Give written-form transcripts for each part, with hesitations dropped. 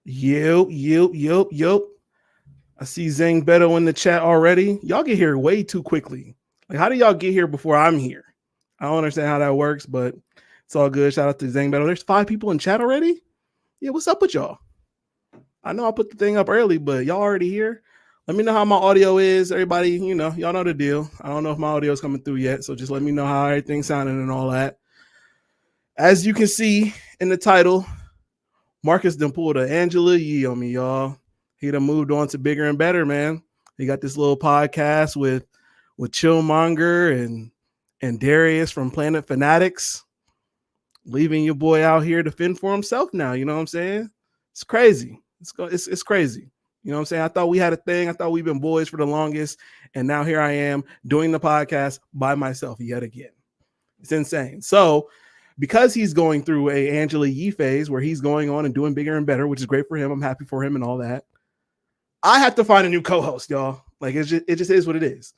Yep. I see Zang Beto in the chat already. Y'all get here way too quickly. Like, how do y'all get here before I'm here? I don't understand how that works, but it's all good. Shout out to Zang Beto. There's 5 people in chat already. Yeah, what's up with y'all? I know I put the thing up early, but y'all already here. Let me know how my audio is. Everybody, y'all know the deal. I don't know if my audio is coming through yet, so just let me know how everything's sounding and all that. As you can see in the title, Marcus done pulled a Angela Yee on me, y'all. He done moved on to bigger and better, man. He got this little podcast with Chillmonger and Darius from Planet Fanatics, leaving your boy out here to fend for himself now. You know what I'm saying? It's crazy. It's crazy. You know what I'm saying? I thought we had a thing. I thought we've been boys for the longest, and now here I am doing the podcast by myself yet again. It's insane. So, because he's going through a Angela Yee phase where he's going on and doing bigger and better, which is great for him. I'm happy for him and all that. I have to find a new co-host, y'all. Like, it just is what it is.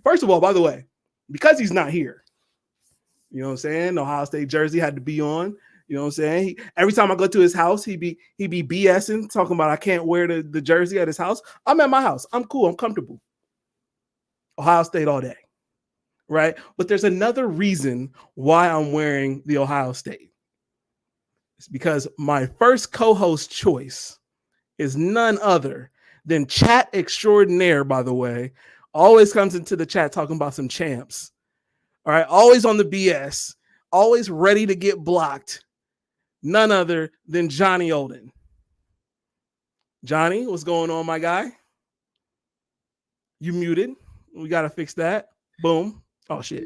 First of all, by the way, because he's not here, you know what I'm saying? Ohio State jersey had to be on. You know what I'm saying? Every time I go to his house, he be BSing, talking about I can't wear the jersey at his house. I'm at my house. I'm cool. I'm comfortable. Ohio State all day. Right? But there's another reason why I'm wearing the Ohio State. It's because my first co-host choice is none other than chat extraordinaire, by the way. Always comes into the chat talking about some champs. All right. Always on the BS. Always ready to get blocked. None other than Johnny Olden. Johnny, what's going on, my guy? You muted. We got to fix that. Boom. Oh, shit.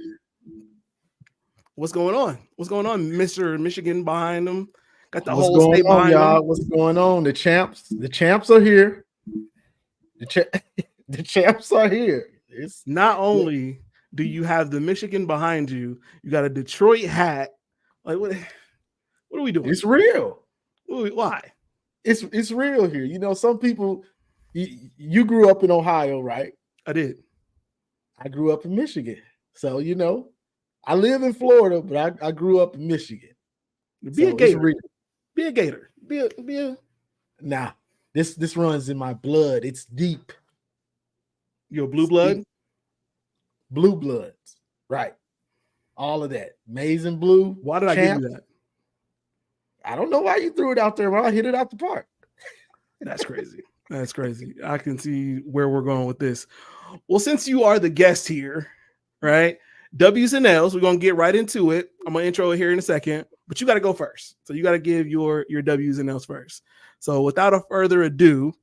What's going on? What's going on? Mr. Michigan behind him. Got the whole state behind y'all? him. What's going on? The champs are here. The champs are here. It's not only do you have the Michigan behind you, you got a Detroit hat. Like, what are we doing? It's real. Why? It's real here. You know, some people, you grew up in Ohio, right? I did. I grew up in Michigan. So, you know, I live in Florida, but I grew up in Michigan. Be a Gator. Be a Gator. Be a. Nah, this runs in my blood. It's deep. You're blue blood? Blue bloods. Right. All of that. Maize and blue. Why did I give you that? I don't know why you threw it out there, but I hit it out the park. That's crazy. That's crazy. I can see where we're going with this. Well, since you are the guest here, right? W's and L's, we're going to get right into it. I'm going to intro it here in a second, but you got to go first. So you got to give your W's and L's first. So without a further ado,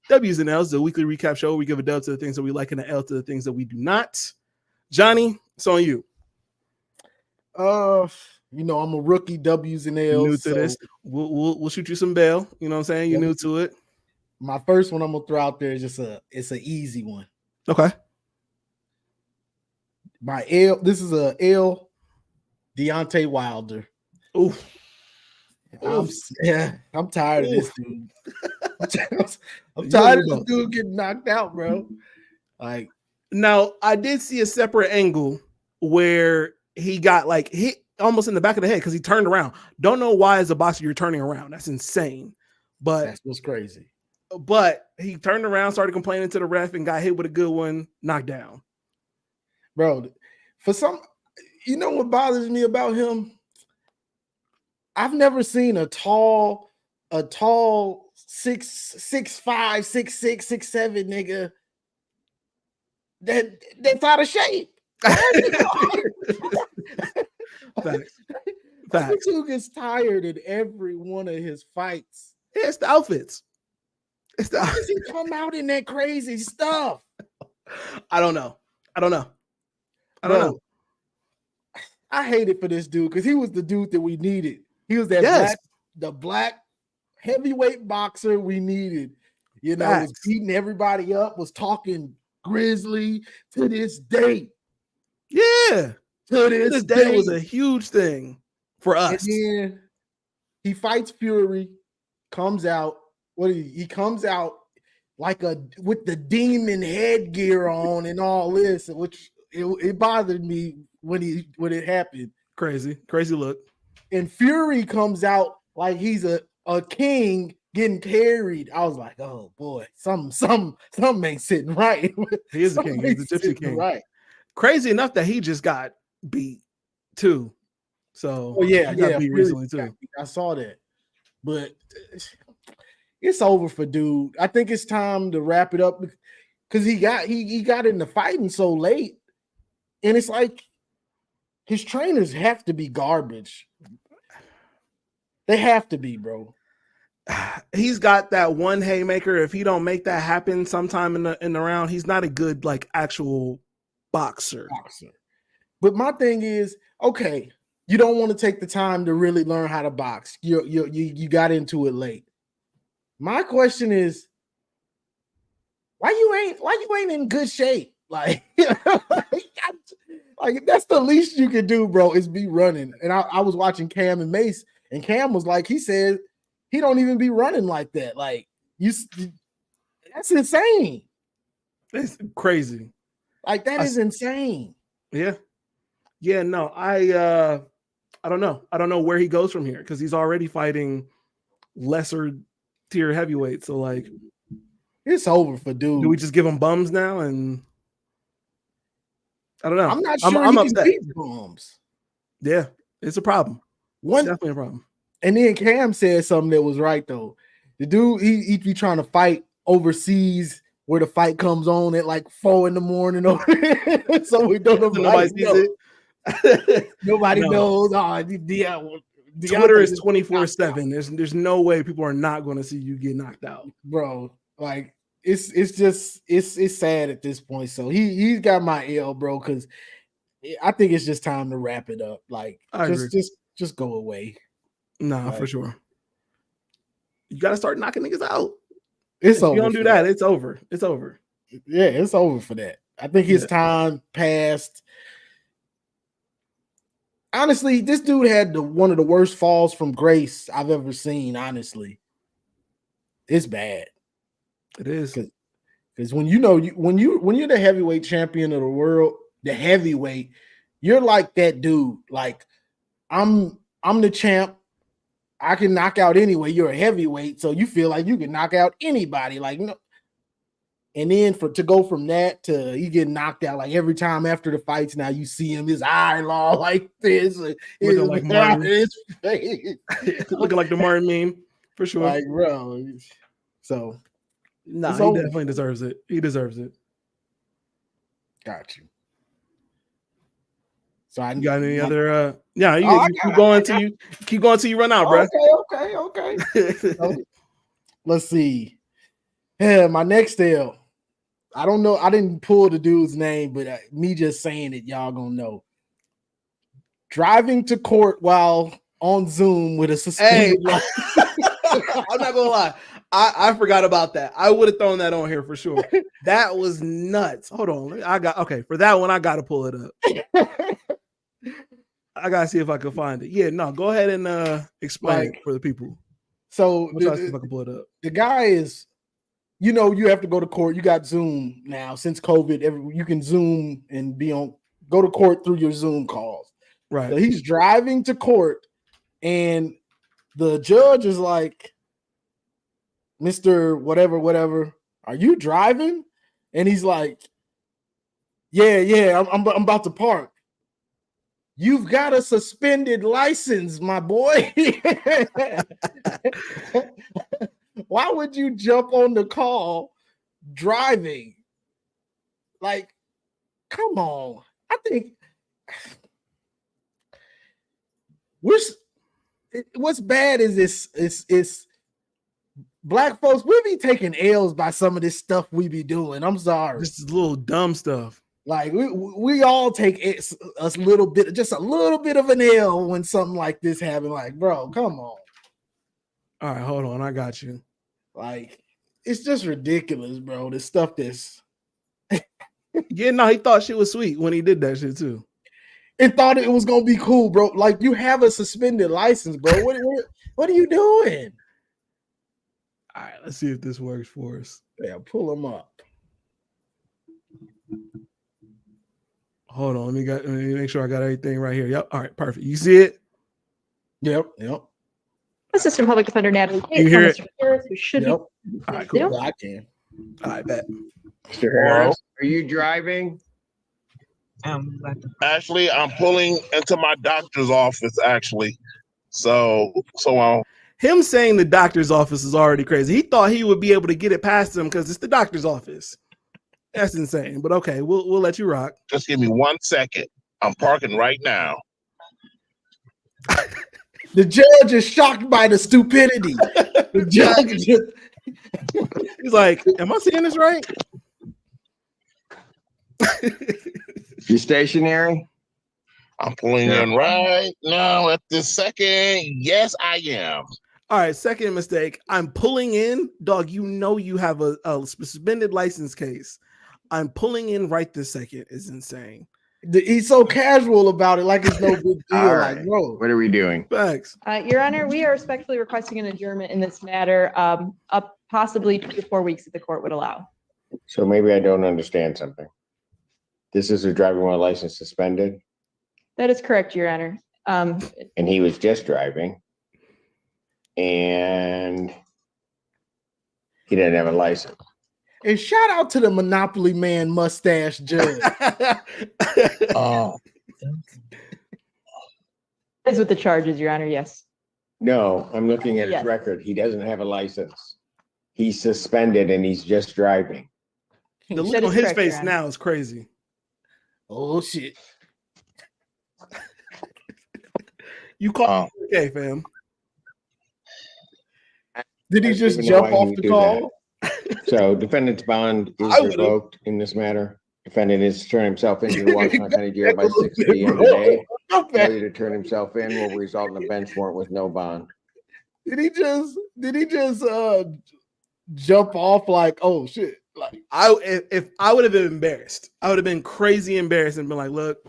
W's and L's, the weekly recap show. We give a W to the things that we like and an L to the things that we do not. Johnny, it's on you. You know, I'm a rookie. W's and L's. New to this. We'll shoot you some bail. You know what I'm saying? You're new to it. My first one I'm gonna throw out there is just it's an easy one. Okay. My L. This is a L. Deontay Wilder. Ooh. I'm tired of this dude. I'm tired of this dude getting knocked out, bro. Like, now I did see a separate angle where he got like hit almost in the back of the head because he turned around. Don't know why as a boxer you're turning around. That's insane. But that's what's crazy. But he turned around, started complaining to the ref, and got hit with a good one, knocked down. Bro, you know what bothers me about him? I've never seen a tall 6'5", 6'6", 6'7" nigga that's out of shape. Facts. Who gets tired in every one of his fights? Yeah, it's the outfits. Why does he come out in that crazy stuff? I don't know. I hate it for this dude because he was the dude that we needed. He was that black heavyweight boxer we needed. You know, was beating everybody up, was talking grizzly to this day. Yeah. To this day was a huge thing for us. And then he fights Fury, comes out. He comes out like with the demon headgear on and all this, which it bothered me when it happened. Crazy look. And Fury comes out like he's a king getting carried. I was like, oh boy, something ain't sitting right. He is a king. He's the Gypsy King. Right. Crazy enough that he just got beat too. So he got beat recently too. I saw that, but it's over for dude. I think it's time to wrap it up because he got into fighting so late, and it's like his trainers have to be garbage. They have to be, bro. He's got that one haymaker. If he don't make that happen sometime in the round, he's not a good like actual boxer. But my thing is, okay, you don't want to take the time to really learn how to box. You got into it late. My question is, why you ain't in good shape? Like, like that's the least you can do, bro, is be running. And I was watching Cam and Mace, and Cam was like, he said he don't even be running like that. Like, that's insane. It's crazy. Like, that is insane. Yeah. Yeah, no, I don't know. I don't know where he goes from here because he's already fighting lesser tier heavyweight. So like, it's over for dude. Do we just give him bums now? And I don't know. I'm not sure I'm he upset. can beat bums. Yeah, it's a problem. It's definitely a problem. And then Cam said something that was right though. The dude he be trying to fight overseas where the fight comes on at like 4 a.m. so we don't know. Nobody sees it. Nobody knows. Twitter is 24/7. There's no way people are not going to see you get knocked out, bro. Like it's sad at this point. So he's got my L, bro, because I think it's just time to wrap it up. Like just go away. Nah, for sure. You got to start knocking niggas out. It's over. If you don't do that, it's over. It's over. Yeah, it's over for that. I think his time passed. Honestly, this dude had one of the worst falls from grace I've ever seen. Honestly, it's bad. It is because when you're the heavyweight champion of the world, the heavyweight, you're like that dude. Like I'm the champ. I can knock out anyway. You're a heavyweight, so you feel like you can knock out anybody. Like no. And then to go from that to you get knocked out like every time after the fights, now you see him, his eye all like this, looking like Martin. His face. Looking like the Martin meme for sure. Like, bro. So he definitely deserves it. He deserves it. Got you. So you got any other you keep going till you run out, bro. Okay. So, let's see. Yeah, my next L. I don't know. I didn't pull the dude's name, but me just saying it, y'all gonna know. Driving to court while on Zoom with a suspended license. I'm not gonna lie. I forgot about that. I would have thrown that on here for sure. That was nuts. Hold on. For that one, I gotta pull it up. I gotta see if I can find it. Yeah, no, go ahead and explain it for the people. So see if I can pull it up. The guy is, you have to go to court. You got Zoom now since COVID. You can Zoom and go to court through your Zoom calls. Right. So he's driving to court, and the judge is like, Mr. Whatever, are you driving? And he's like, yeah, I'm about to park. You've got a suspended license, my boy. Why would you jump on the call driving? Like, come on. I think what's bad is this black folks, we be taking L's by some of this stuff we be doing. I'm sorry. This is little dumb stuff. Like we all take a little bit of an L when something like this happens. Like, bro, come on. All right, hold on. I got you. Like, it's just ridiculous, bro. The stuff that's yeah, no, he thought shit was sweet when he did that shit too. And thought it was gonna be cool, bro. Like, you have a suspended license, bro. What are you doing? All right, let's see if this works for us. Yeah, pull them up. Hold on, let me make sure I got everything right here. Yep. All right, perfect. You see it? Yep. Assistant Public Defender Natalie Tate, You hear it? Mr. Harris, who should Yep. be. All right, cool. I can. All right, bet. Mr. Harris, are you driving? Actually, I'm pulling into my doctor's office. Actually, so Him saying the doctor's office is already crazy. He thought he would be able to get it past him because it's the doctor's office. That's insane. But okay, we'll let you rock. just give me 1 second. I'm parking right now. The judge is shocked by the stupidity. The judge just He's like, "Am I seeing this right?" You stationary? I'm pulling in right now at this second. Yes, I am. All right, second mistake. I'm pulling in, dog. You know you have a suspended license case. I'm pulling in right this second is insane. he's so casual about it, like it's no big deal. All Like, right. bro, What are we doing? Facts. Your Honor, we are respectfully requesting an adjournment in this matter, up possibly 2 to 4 weeks if the court would allow. So maybe I don't understand something. This is a driving while license suspended, That is correct, Your Honor. and he was just driving, and he didn't have a license. and shout out to the Monopoly Man mustache judge. Oh, Is with the charges, Your Honor, yes. No, I'm looking at his Yes. record. He doesn't have a license. He's suspended and he's just driving. The That look is on his correct, Your face Honor. now is crazy. Oh shit! You call Oh. okay, fam. Did he I just don't even know jump why he off would the do call? So defendant's bond is I would've. revoked in this matter. Defendant is to turn himself into the Washington County Jail by Back a little 6 bit, p.m. bro. today. Go back. Failure to turn himself in will result in a bench warrant with no bond. Did he just jump off like, oh shit? Like, If I would have been embarrassed, I would have been crazy embarrassed and been like, "Look,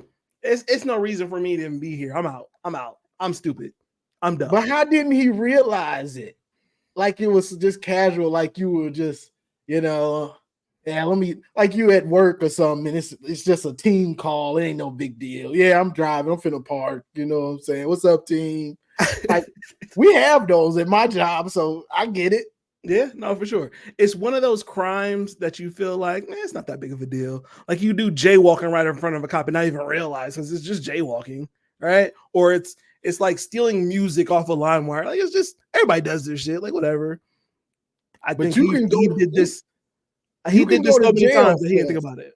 it's no reason for me to even be here. I'm out. I'm stupid. I'm done." but how didn't he realize it? Like it was just casual, like you were just, yeah, let me, like you at work or something, and it's just a team call. It ain't no big deal. Yeah, I'm driving. I'm finna park. You know what I'm saying? What's up, team? Like we have those at my job, so I get it. Yeah, no, for sure. It's one of those crimes that you feel like it's not that big of a deal. Like you do jaywalking right in front of a cop and not even realize because it's just jaywalking, right? Or it's like stealing music off a LimeWire. Like it's just everybody does this shit. Like whatever. I But think you can he go- did this. you He can did this go so to many jail times that he didn't for think this. about it.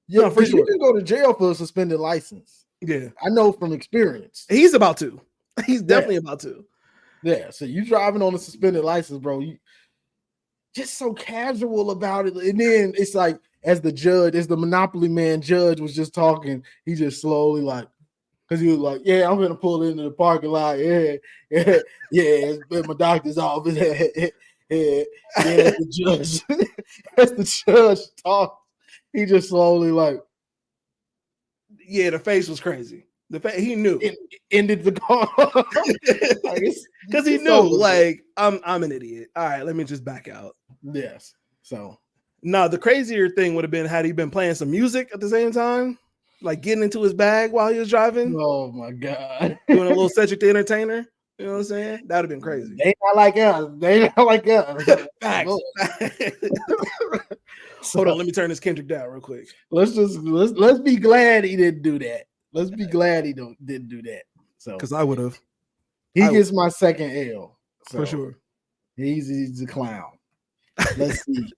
Yeah, No, for because sure. you can go to jail for a suspended license. Yeah, I know from experience. he's about to. He's definitely about to. Yeah, so you driving on a suspended license, bro. You just so casual about it. And then it's like, as the Monopoly Man judge was just talking, he just slowly like, because he was like, yeah, I'm gonna pull into the parking lot. Yeah, it's been my doctor's office. As the judge talked, he just slowly like Yeah, the face was crazy. He knew ended the call. because he knew like I'm an idiot. All right, let me just back out. Yes. So No, the crazier thing would have been had he been playing some music at the same time, like getting into his bag while he was driving, oh my God. doing a little Cedric the Entertainer. You know what I'm saying? That would have been crazy. They not like us. They not like us. Facts. Hold on, let me turn this Kendrick down real quick. Let's be glad he didn't do that. Let's be glad he didn't do that. So Because I would have he gets my second L. So for sure. he's a clown. Let's see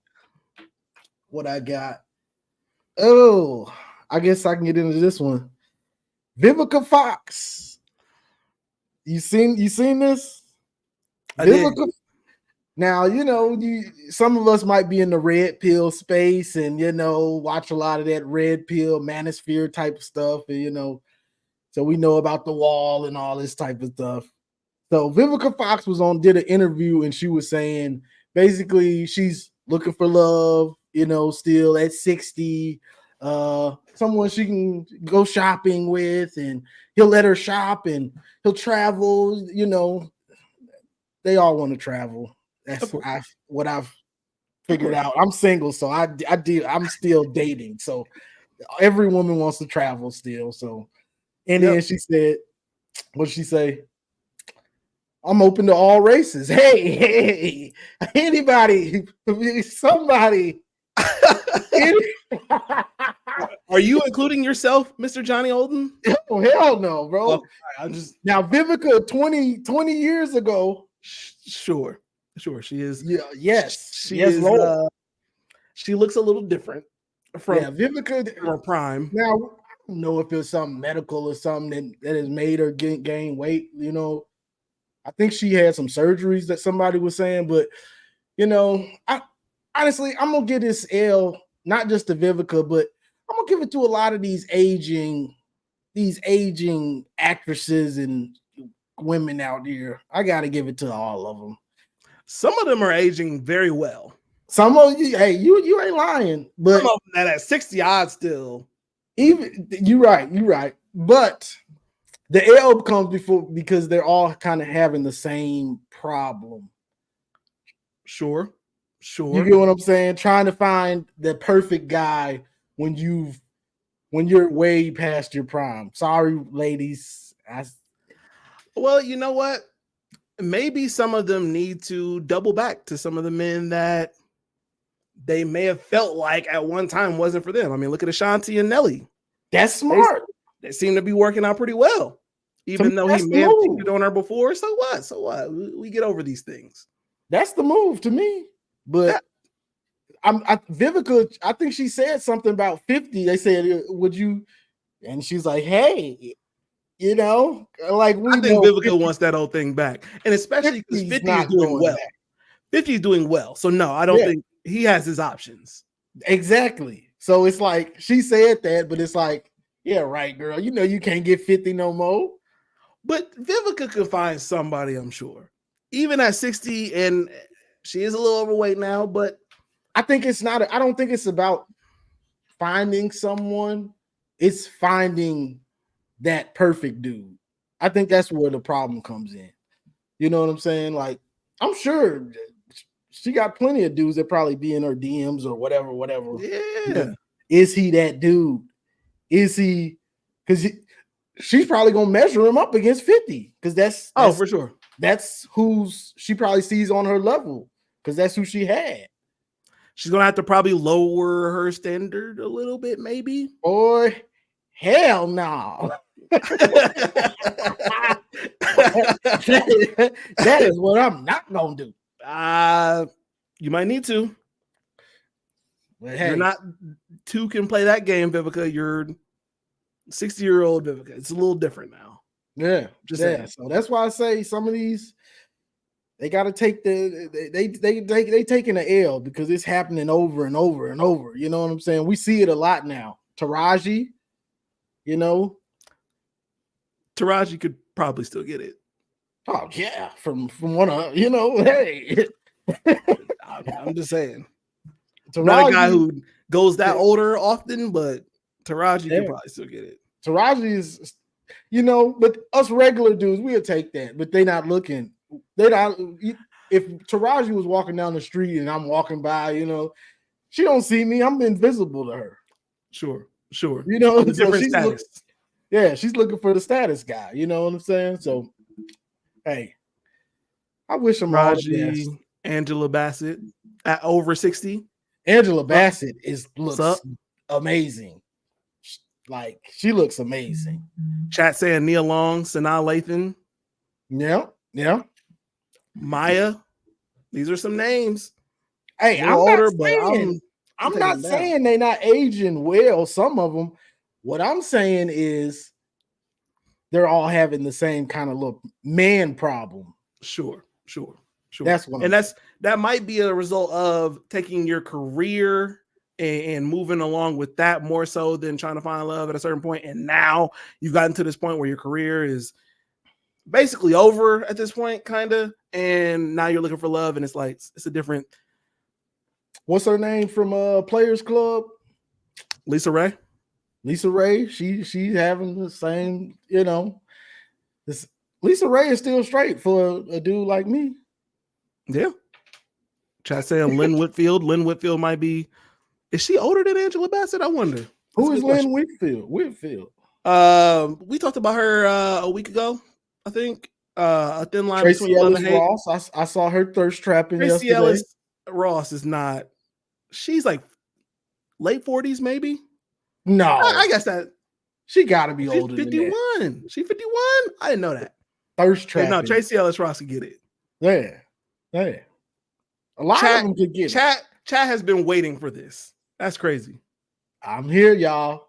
what I got. Oh, I guess I can get into this one. Vivica Fox. You seen this? I did. Vivica. Now, some of us might be in the red pill space and, watch a lot of that red pill manosphere type of stuff. And, so we know about the wall and all this type of stuff. So Vivica Fox did an interview and she was saying, basically she's looking for love, still at 60, someone she can go shopping with and he'll let her shop and he'll travel, they all want to travel. That's what I've figured out. I'm single, so I'm still dating. So every woman wants to travel still. So, and then she said, what did she say? I'm open to all races. Hey, anybody, somebody. Are you including yourself, Mr. Johnny Olden? Oh, hell no, bro. Okay, I'm just now Vivica 20 years ago. Sure. She is. Yeah, yes. She yes, is. Lord. She looks a little different from Vivica her prime. Now, I don't know if it's something medical or something that has made her gain weight. You know, I think she had some surgeries that somebody was saying, but you know, I'm gonna give this L not just to Vivica, but I'm gonna give it to a lot of these aging actresses and women out here. I gotta give it to all of them. Some of them are aging very well. Some of you, hey, you ain't lying, but some of them that at 60 odds still. Even you're right. But the L comes before because they're all kind of having the same problem. Sure. You get what I'm saying? Trying to find the perfect guy when you're way past your prime. Sorry, ladies. Well, you know what? Maybe some of them need to double back to some of the men that they may have felt like at one time wasn't for them. I mean, look at Ashanti and Nelly. That's smart. They seem to be working out pretty well, even though he may have cheated on her before. So what? We get over these things. That's the move to me. But Vivica, I think she said something about 50. They said, would you? And she's like, hey, you know, like I think Vivica wants that whole thing back. And especially because 50 is doing well. 50 is doing well. So no, I don't think he has his options. Exactly. So it's like she said that, but it's like, yeah, right, girl. You know, you can't get 50 no more. But Vivica could find somebody, I'm sure. Even at 60, and she is a little overweight now, but I think it's not, I don't think it's about finding someone, it's finding that perfect dude. I think that's where the problem comes in. You know what I'm saying? Like, I'm sure she got plenty of dudes that probably be in her DMs or whatever. Yeah. But is he that dude? Is he? Because she's probably gonna measure him up against 50. Because that's for sure. That's who's she probably sees on her level. Because that's who she had. She's gonna have to probably lower her standard a little bit, maybe. Boy, hell no. that is what I'm not gonna do. You might need to. But hey, you're not two can play that game, Vivica. You're 60-year-old Vivica. It's a little different now. Yeah, so that's why I say some of these they got to take they taking the L because it's happening over and over and over. You know what I'm saying? We see it a lot now. Taraji, you know, Taraji could probably still get it. Oh yeah, from one of you know, hey. I'm just saying. Taraji, not a guy who goes that older often, but Taraji can probably still get it. Taraji is, you know, but us regular dudes, we'll take that, but they not looking. They not. If Taraji was walking down the street and I'm walking by, you know, she don't see me. I'm invisible to her. Sure. You know, different status. She's looking for the status guy. You know what I'm saying? So, hey, I wish them all the best. Angela Bassett at over 60. Angela Bassett looks amazing. Like, she looks amazing. Chat saying Nia Long, Sanaa Lathan. Yeah. Maya. These are some names. Hey, I'm not saying they're not aging well, some of them. What I'm saying is they're all having the same kind of look man problem. Sure. That's one. And that might be a result of taking your career and moving along with that more so than trying to find love at a certain point. And now you've gotten to this point where your career is basically over at this point, kind of. And now you're looking for love, and it's like it's a different. What's her name from Players Club? Lisa Ray. She's having the same, you know. Lisa Ray is still straight for a dude like me. Yeah. Chat saying Lynn Whitfield. Lynn Whitfield might be. Is she older than Angela Bassett? I wonder. Who is Lynn Whitfield? We talked about her a week ago, I think. A thin line Tracy between love Ellis and hate. Ross. I saw her thirst trapping Tracy yesterday. Ellis Ross is not. She's like late 40s, maybe. No, I guess that she got to be she's older 51. than that. She's 51. I didn't know that. Thirst Yeah, trapping. no, Tracy Ellis Ross can get it. Yeah. A lot of them could get it. Chat has been waiting for this. That's crazy. I'm here, y'all.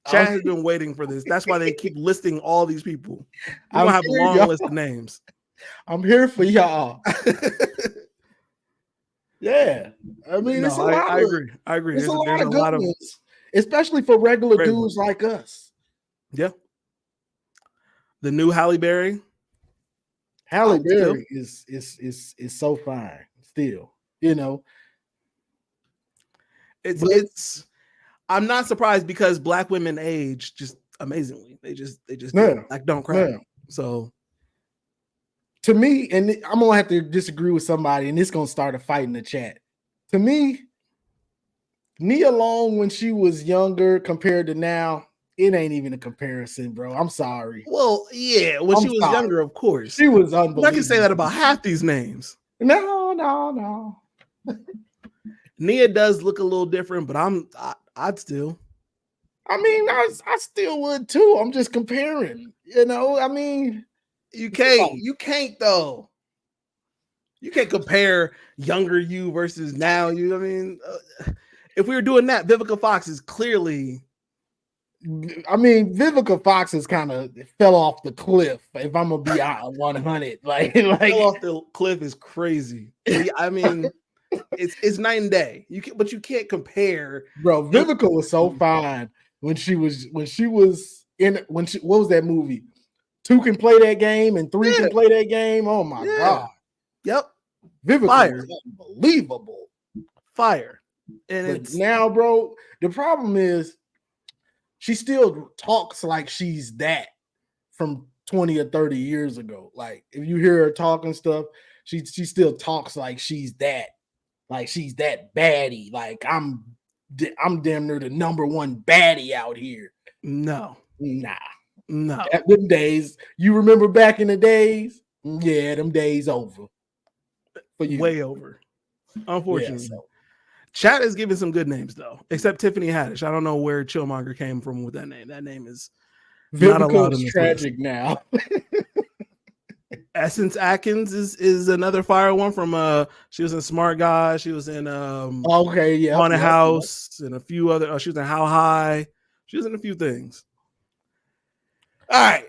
Chat has been waiting for this. That's why they keep listing all these people. We're gonna have a long list of names. I'm here for y'all. Yeah. I mean, it's a lot. I agree. I agree. There's a lot of a lot good ones, especially for regular dudes like us. Yeah. The new Halle Berry. Halle Berry is so fine still, you know. It's I'm not surprised because black women age just amazingly. They just like don't crack. Yeah. So to me, and I'm gonna have to disagree with somebody, and it's gonna start a fight in the chat. To me, Nia Long when she was younger compared to now, it ain't even a comparison, bro. I'm sorry. Well, yeah, when she was younger, of course. She was unbelievable. I can say that about half these names. No. Nia does look a little different, but I'd still. I mean, I still would too. I'm just comparing. You know, I mean, you can't though. You can't compare younger you versus now you. I mean, if we were doing that, Vivica Fox is clearly. I mean, Vivica Fox has kind of fell off the cliff. If I'm gonna be out 100, like fell off the cliff is crazy. I mean, it's night and day. But you can't compare. Bro, Vivica was so fine when she was in what was that movie? 2 can play that game and 3 can play that game. Oh my god. Yep. Vivica was unbelievable. Fire. And it's now, bro, the problem is she still talks like she's that from 20 or 30 years ago. Like if you hear her talking stuff, she still talks like she's that. Like she's that baddie. Like I'm damn near the #1 baddie out here. No. At them days, you remember back in the days? Yeah, them days over. For you. Way over. Unfortunately. Yeah, Chat is giving some good names though, except Tiffany Haddish. I don't know where Chillmonger came from with that name. That name is not allowed in this tragic list. Now. Essence Atkins is another fire one from she was in Smart Guy. She was in Haunted House and a few other she was in How High. She was in a few things. All right.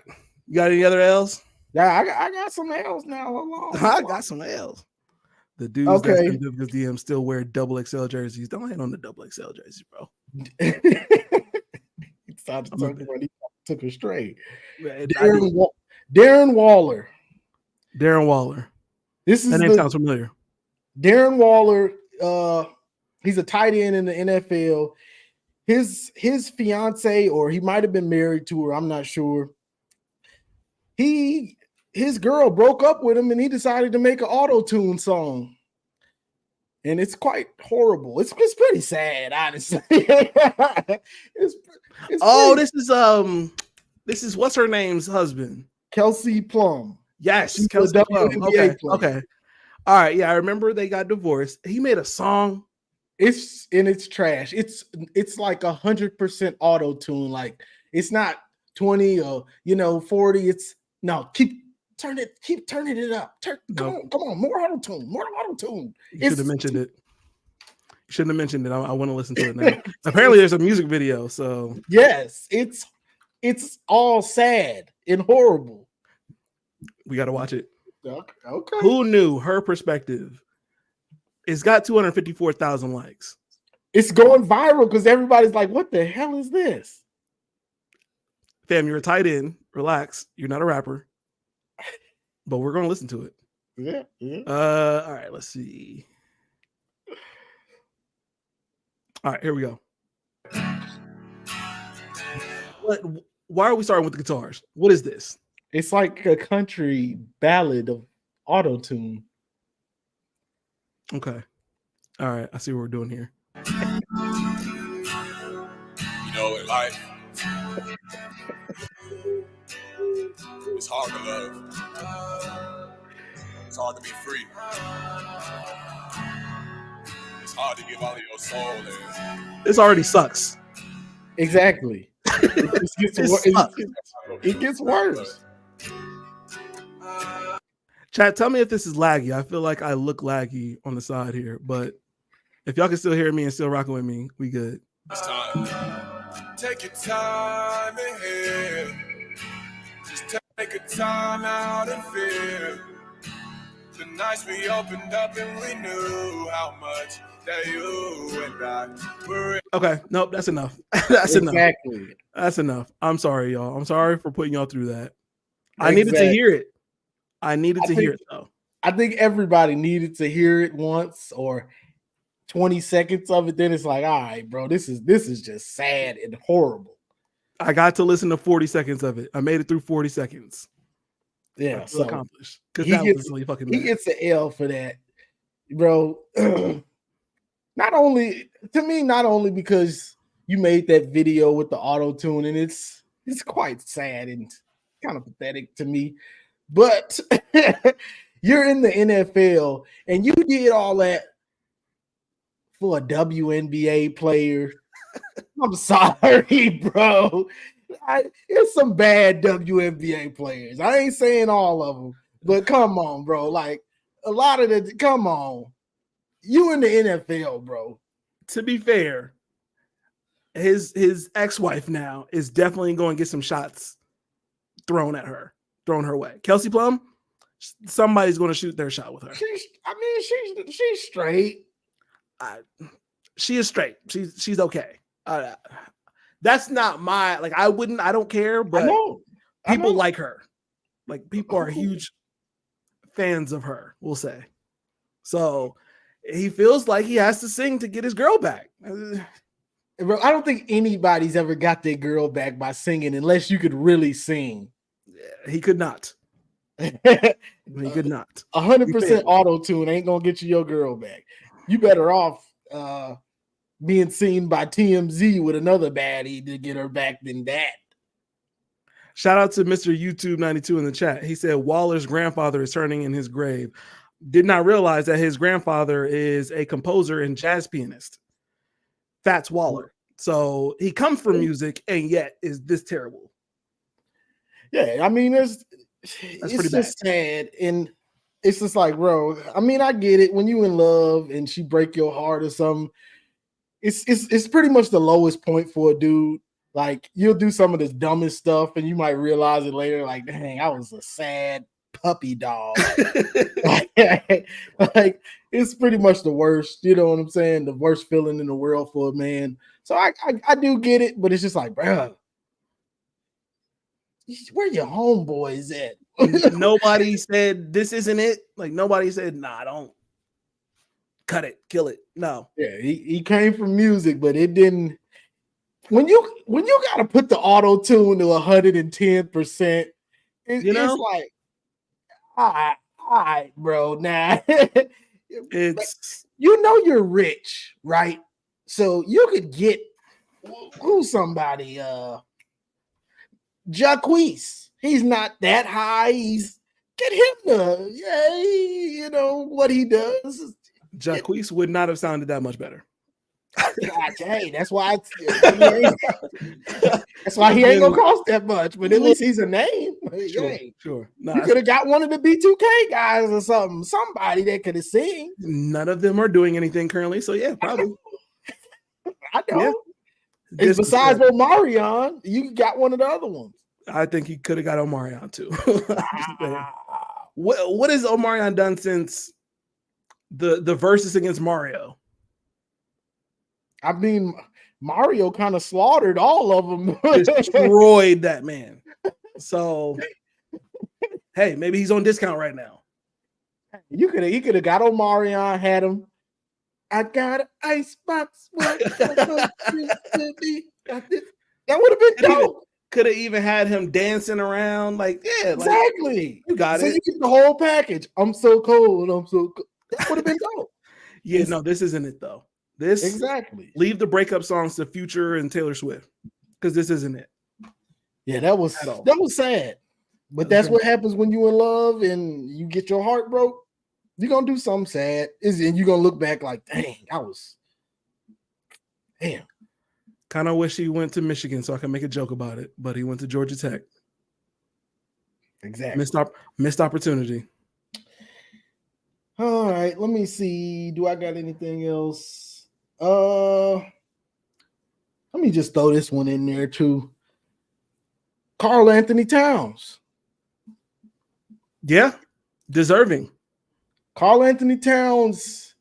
You got any other L's? Yeah, I got some L's now. I got some L's. The dudes that's in Vivica's DM still wear XXL jerseys. Don't hate on the XXL jerseys, bro. He sounded so funny. Took her straight. Darren Waller. Darren Waller. That name sounds familiar. Darren Waller, he's a tight end in the NFL. His fiance, or he might have been married to her, I'm not sure. His girl broke up with him and he decided to make an auto-tune song. And it's quite horrible. It's pretty sad, honestly. This is what's her name's husband? Kelsey Plum. Yes, Kelsey Plum. Okay. All right. Yeah, I remember they got divorced. He made a song. It's trash. It's like 100% auto-tune. Like it's not 20 or 40. It's no, keep turning it up. Come on, more auto-tune. You should have mentioned it. You shouldn't have mentioned it. I want to listen to it now. Apparently there's a music video. So yes, it's all sad and horrible. We got to watch it. Okay. Who knew her perspective? It's got 254,000 likes. It's going viral because everybody's like, what the hell is this? Fam, you're a tight end. Relax. You're not a rapper. But we're going to listen to it. Yeah. All right, let's see. All right, here we go. Why are we starting with the guitars? What is this? It's like a country ballad of auto-tune. Okay. All right. I see what we're doing here. In life, It's hard to love. It's hard to be free. It's hard to give all of your soul. And This already sucks. Exactly. It just gets It worse. sucks. It gets worse. Chat, tell me if this is laggy. I feel like I look laggy on the side here, but if y'all can still hear me and still rocking with me, we good. it's time. Take your time in here. Just take a time out and feel. The nights we opened up and we knew how much that you and I were. Okay, nope, that's enough. That's enough. Exactly. That's enough. I'm sorry, y'all. I'm sorry for putting y'all through that. I needed to hear it. I needed to hear it though. I think everybody needed to hear it once or 20 seconds of it. Then it's like, all right, bro, this is just sad and horrible. I got to listen to 40 seconds of it. I made it through 40 seconds. Yeah, so accomplished. Because that was really fucking bad. He gets an L for that, bro. not only because you made that video with the auto-tune, and it's quite sad and kind of pathetic to me. But you're in the NFL and you did all that for a WNBA player. I'm sorry, bro. It's some bad WNBA players. I ain't saying all of them, but come on, bro. Like a lot of the, come on. You in the NFL, bro. To be fair, his ex-wife now is definitely going to get some shots thrown her way. Kelsey Plum, somebody's going to shoot their shot with her. She's straight. She is straight. She's okay. That's not my, like, I don't care, but people like her. Like, people are huge fans of her, we'll say. So he feels like he has to sing to get his girl back. Bro, I don't think anybody's ever got their girl back by singing unless you could really sing. He could not. He could not. 100% auto-tune ain't gonna get you your girl back. You better off being seen by TMZ with another baddie to get her back than that. Shout out to Mr. YouTube 92 in the chat. He said Waller's grandfather is turning in his grave. Did not realize that his grandfather is a composer and jazz pianist. Fats Waller. So he comes from music and yet is this terrible. Yeah, I mean, it's just sad. And it's just like, bro, I mean, I get it. When you in love and she break your heart or something, it's pretty much the lowest point for a dude. Like, you'll do some of this dumbest stuff and you might realize it later, like, dang, I was a sad puppy dog. like, it's pretty much the worst, you know what I'm saying? The worst feeling in the world for a man. So I do get it, but it's just like, bro, where your homeboys at? Nobody said this isn't it. Like, nobody said, nah, don't cut it, kill it. No. Yeah, he came from music, but it didn't. When you gotta put the auto tune to 110%, it's like, all right, bro. Nah, it's you're rich, right? So you could get who's somebody, Jacquees. He's not that high. Get him you know what he does. Jacquees would not have sounded that much better. Hey, that's why he ain't gonna cost that much, but at least he's a name. Sure. Nah, you could have got one of the B2K guys or something, somebody that could have sing. None of them are doing anything currently, so yeah, probably. I know. Yeah. Besides Omarion, you got one of the other ones. I think he could have got Omarion too. What has Omarion done since the verses against Mario? I mean, Mario kind of slaughtered all of them. Destroyed that man. So, hey, maybe he's on discount right now. He could have got Omarion, had him. I got an icebox. That would have been dope. Could have even had him dancing around. Like, yeah, exactly. You got it. You get the whole package. I'm so cold. That would have been dope. Yeah, no, this isn't it though. This exactly. Leave the breakup songs to Future and Taylor Swift because this isn't it. Yeah, that was sad. But that's what happens when you in love and you get your heart broke. You're gonna do something sad, and you're gonna look back like, dang, damn. Kind of wish he went to Michigan so I can make a joke about it, but he went to Georgia Tech. Exactly. Missed opportunity. All right, let me see. Do I got anything else? Let me just throw this one in there too. Karl Anthony Towns. Yeah, deserving. Karl Anthony Towns,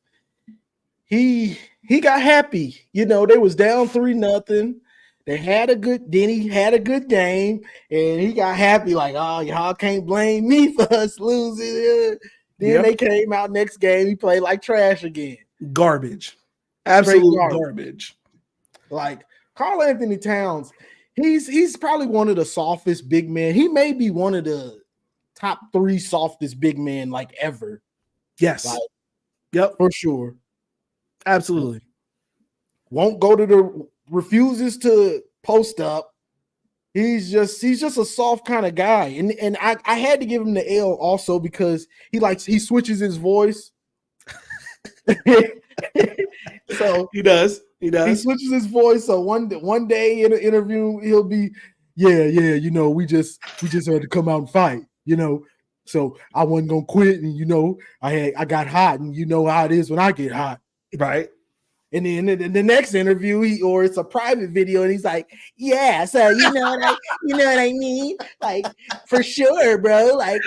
he got happy. You know, they was down 3-0. They had a good game, and he got happy, like, oh, y'all can't blame me for us losing. Then they came out next game, he played like trash again. Garbage. Absolute garbage. Like Karl Anthony Towns, he's probably one of the softest big men. He may be one of the top 3 softest big men like ever. Yes. Like, yep. For sure. Absolutely. Won't go to the refuses to post up. He's just a soft kind of guy. And I had to give him the L also because he switches his voice. So he does. He switches his voice. So one day in an interview, he'll be, you know, we just had to come out and fight, you know. So I wasn't gonna quit, and you know, I got hot, and you know how it is when I get hot. Right. And then in the next interview, it's a private video, and he's like, "Yeah, so you know what I mean? Like for sure, bro. Like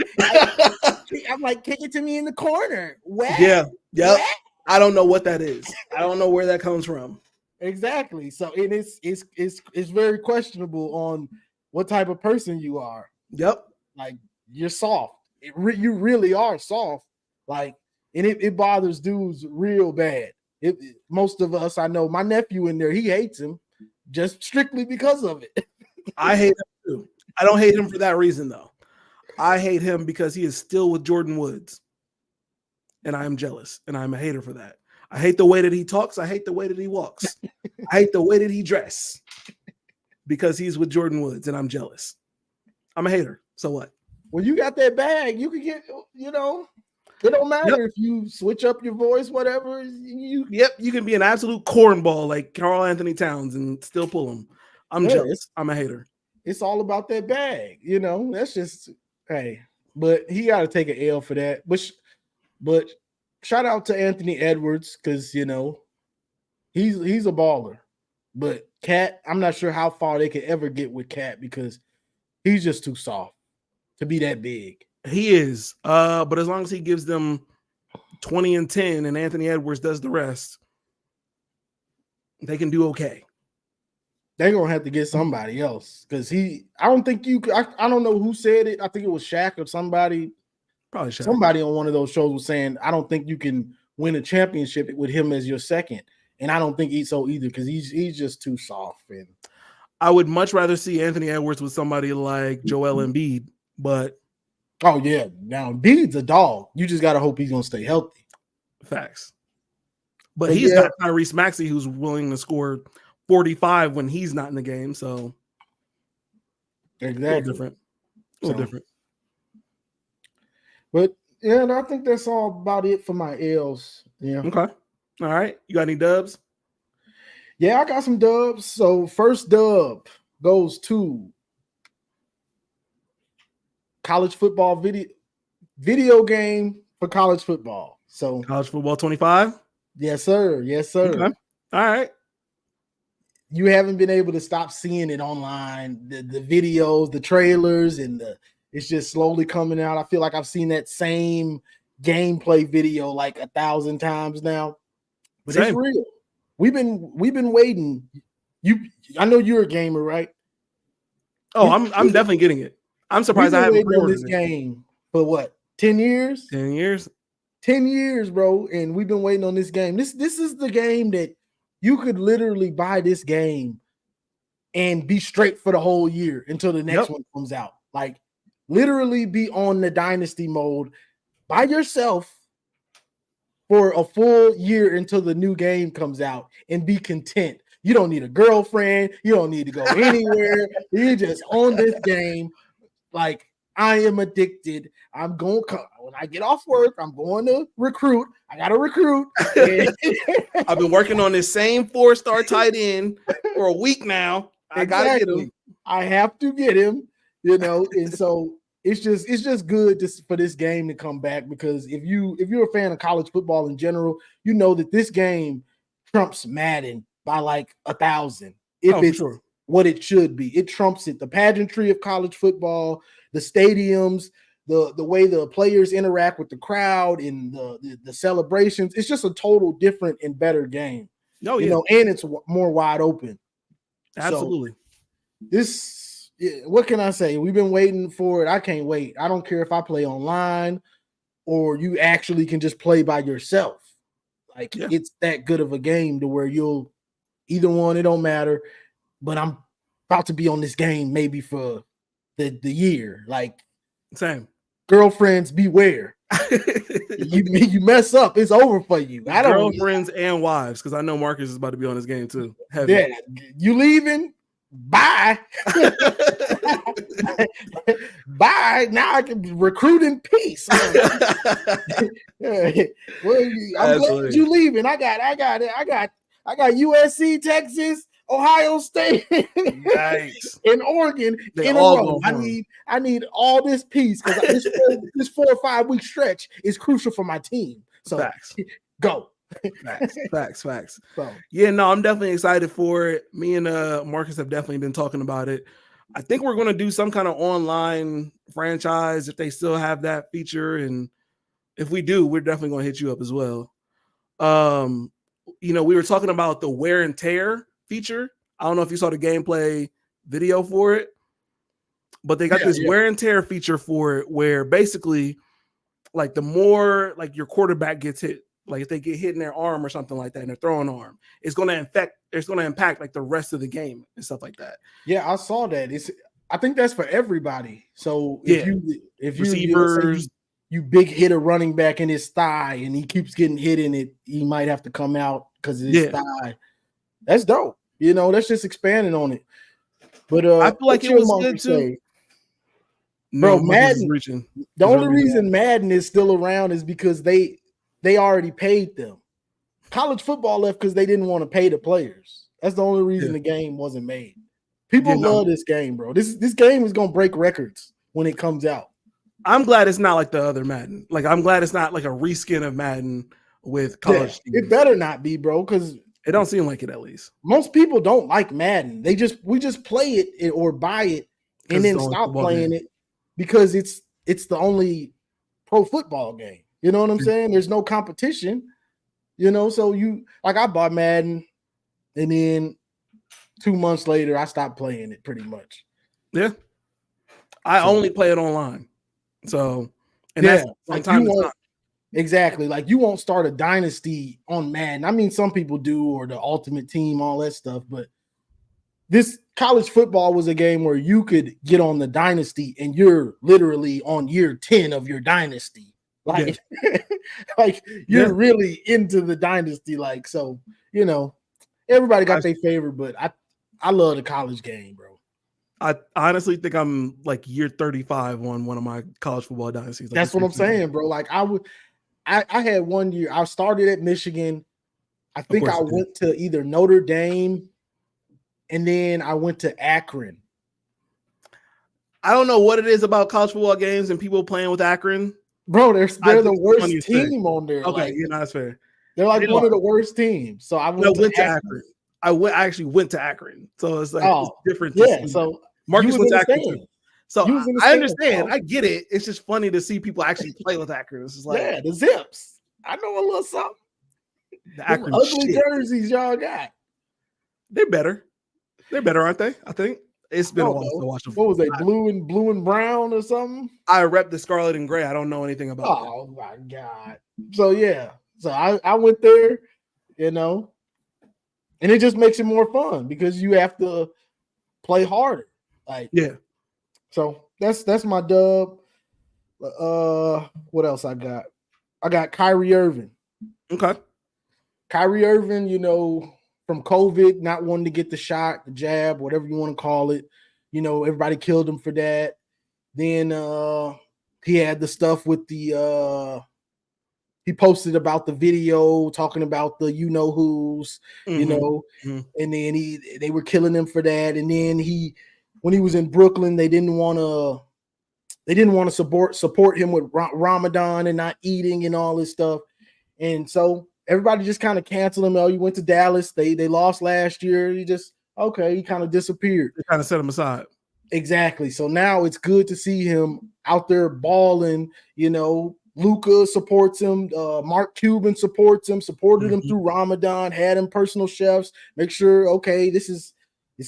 I'm like, kick it to me in the corner. What? Yeah, yep. What? I don't know what that is. I don't know where that comes from. Exactly. So it's very questionable on what type of person you are. Yep. Like you're soft. You really are soft. Like, and it bothers dudes real bad. Most of us, I know my nephew in there, he hates him just strictly because of it. I hate him too. I don't hate him for that reason though. I hate him because he is still with Jordan Woods. And I am jealous, and I'm a hater for that. I hate the way that he talks. I hate the way that he walks. I hate the way that he dresses because he's with Jordan Woods, and I'm jealous. I'm a hater. So what? When you got that bag, you can get, you know, it don't matter if you switch up your voice, whatever. You can be an absolute cornball like Karl Anthony Towns and still pull him. I'm jealous. I'm a hater. It's all about that bag, you know. That's just but he got to take an L for that. But shout out to Anthony Edwards because you know he's a baller. But Cat, I'm not sure how far they could ever get with Cat because he's just too soft to be that big. He is. But as long as he gives them 20 and 10 and Anthony Edwards does the rest, they can do okay. They're gonna have to get somebody else because I don't think I don't know who said it. I think it was Shaq or somebody. Probably Shaq. Somebody on one of those shows was saying, I don't think you can win a championship with him as your second. And I don't think he's so either because he's just too soft. And I would much rather see Anthony Edwards with somebody like Joel Embiid, but oh yeah, now Embiid's a dog. You just gotta hope he's gonna stay healthy. Facts. But he's not Tyrese Maxey, who's willing to score 45 when he's not in the game. So exactly, a little different. But yeah, I think that's all about it for my L's. Yeah. Okay. All right. You got any dubs? Yeah, I got some dubs. So first dub goes to college football video game for college football. So college football 25? Yes, sir. Yes, sir. Okay. All right. You haven't been able to stop seeing it online, the videos, the trailers, and it's just slowly coming out. I feel like I've seen that same gameplay video like 1,000 times now. But It's real. We've been waiting. I know you're a gamer, right? Oh, I'm definitely getting it. I'm surprised I haven't played this game for what? 10 years? 10 years. 10 years, bro. And we've been waiting on this game. This is the game that you could literally buy this game and be straight for the whole year until the next one comes out. Like literally be on the dynasty mode by yourself for a full year until the new game comes out and be content. You don't need a girlfriend. You don't need to go anywhere. You just own this game. Like I am addicted. I'm going when I get off work, I'm going to recruit. I gotta recruit. I've been working on this same 4-star tight end for a week now. I gotta get him. I have to get him, and so it's just good for this game to come back, because if you're a fan of college football in general, you know that this game trumps Madden by like 1,000. If it's sure. What it should be. It trumps it. The pageantry of college football, the stadiums, the way the players interact with the crowd and the celebrations. It's just a total different and better game. And it's more wide open. Absolutely. So what can I say? We've been waiting for it. I can't wait. I don't care if I play online or you actually can just play by yourself. Like it's that good of a game to where you'll either one, it don't matter. But I'm about to be on this game maybe for the year. Like, same. Girlfriends beware. you mess up, it's over for you. I don't girlfriends and wives, because I know Marcus is about to be on this game too. Heavy. Yeah, you leaving? Bye. Bye. Now I can recruit in peace. I'm glad you leaving. I got USC, Texas, Ohio State, nice. and Oregon in a row. I need all this piece, because this 4 or 5 week stretch is crucial for my team. So go. Facts. So, I'm definitely excited for it. Me and Marcus have definitely been talking about it. I think we're going to do some kind of online franchise if they still have that feature, and if we do, we're definitely going to hit you up as well. We were talking about the wear and tear feature. I don't know if you saw the gameplay video for it, but they got this wear and tear feature for it, where basically, like, the more like your quarterback gets hit, like if they get hit in their arm or something like that, in their throwing arm, it's going to impact like the rest of the game and stuff like that. Yeah, I saw that. I think that's for everybody. So if you receivers, you big hit a running back in his thigh and he keeps getting hit in it, he might have to come out because of his thigh. That's dope. That's just expanding on it. But I feel like it was good too. Bro, Madden. The only reason Madden is still around is because they already paid them. College football left because they didn't want to pay the players. That's the only reason the game wasn't made. People love this game, bro. This game is gonna break records when it comes out. I'm glad it's not like the other Madden. Like, I'm glad it's not like a reskin of Madden with college. It better not be, bro, because it don't seem like it. At least most people don't like Madden. We just play it or buy it and then stop playing it because it's the only pro football game. You know what I'm saying? There's no competition. So I bought Madden, and then 2 months later I stopped playing it pretty much. Yeah, I only play it online. So, and that's sometimes exactly, like you won't start a dynasty on Madden. I mean, some people do, or the Ultimate Team, all that stuff. But this college football was a game where you could get on the dynasty, and you're literally on year 10 of your dynasty. Like, like you're really into the dynasty. Like, so everybody got their favorite, but I love the college game, bro. I honestly think I'm like year 35 on one of my college football dynasties. Like, that's what I'm saying, bro. Like I had 1 year. I started at Michigan. I think I went to either Notre Dame, and then I went to Akron. I don't know what it is about college football games and people playing with Akron. Bro, they're the worst team on there. Okay, that's fair. They're like one of the worst teams. So I went to Akron. I actually went to Akron. So it's like it's different. Yeah, so Marcus went to Akron too. So I understand. Bro. I get it. It's just funny to see people actually play with Akron. It's just like the Zips. I know a little something. The Akron ugly jerseys y'all got. They're better. They're better, aren't they? I think. It's been a while since I watched them. What was they? Blue and brown or something? I rep the scarlet and gray. I don't know anything about that. Oh my God. So so I went there, and it just makes it more fun because you have to play harder. Like, so that's my dub. What else I got? I got Kyrie Irving. Okay. Kyrie Irving, from COVID, not wanting to get the shot, the jab, whatever you want to call it. Everybody killed him for that. Then he had the stuff with the he posted about the video talking about the you know who's, you know, and then they were killing him for that. And then when he was in Brooklyn, they didn't want to support him with Ramadan and not eating and all this stuff. And so everybody just kind of canceled him. Oh, you went to Dallas. They lost last year. He kind of disappeared. They kind of set him aside. Exactly. So now it's good to see him out there balling. You know, Luka supports him. Mark Cuban supports him, supported him through Ramadan, had him personal chefs, make sure, okay, this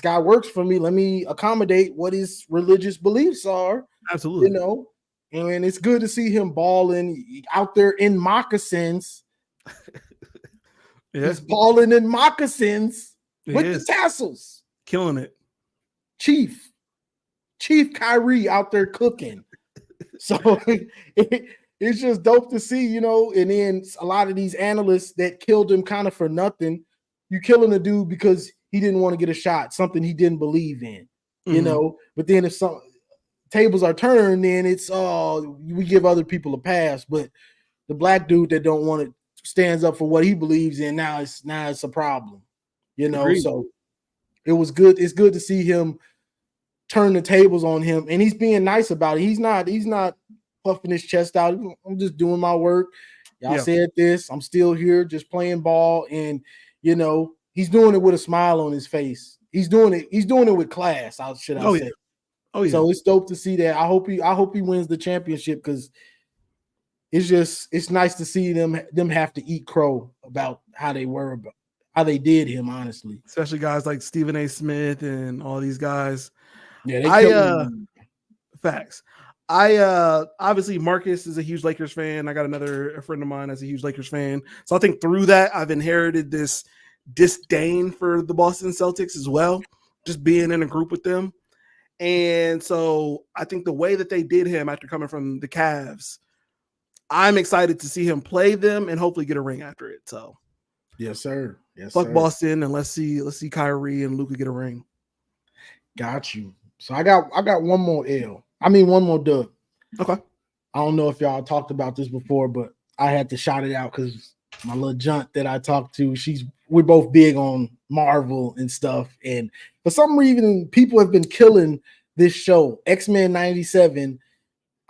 guy works for me. Let me accommodate what his religious beliefs are. Absolutely. You know, and it's good to see him balling out there in moccasins. He's balling in moccasins with the tassels. Killing it. Chief Kyrie out there cooking. So it's just dope to see, you know, and then a lot of these analysts that killed him kind of for nothing. You killing a dude because he didn't want to get a shot, something he didn't believe in, you know. But then if some tables are turned, then it's we give other people a pass. But the black dude that don't want it stands up for what he believes in, now it's a problem, you know. Agreed. So it was good. It's good to see him turn the tables on him, and he's being nice about it. He's not puffing his chest out. I'm just doing my work. Y'all said this. I'm still here, just playing ball, and you know he's doing it with a smile on his face. He's doing it with class. Should I say? Oh yeah. So it's dope to see that. I hope he wins the championship, because it's nice to see them have to eat crow about how they did him, honestly. Especially guys like Stephen A. Smith and all these guys. Yeah, facts. Obviously Marcus is a huge Lakers fan. I got a friend of mine that's a huge Lakers fan. So I think through that I've inherited this disdain for the Boston Celtics as well, just being in a group with them. And so I think the way that they did him after coming from the Cavs, I'm excited to see him play them and hopefully get a ring after it. So yes, sir. Fuck Boston, and let's see Kyrie and Luka get a ring. Got you. So I got one more one more dub. Okay. I don't know if y'all talked about this before, but I had to shout it out because my little junt that I talked to, we're both big on Marvel and stuff. And for some reason, people have been killing this show, X-Men 97.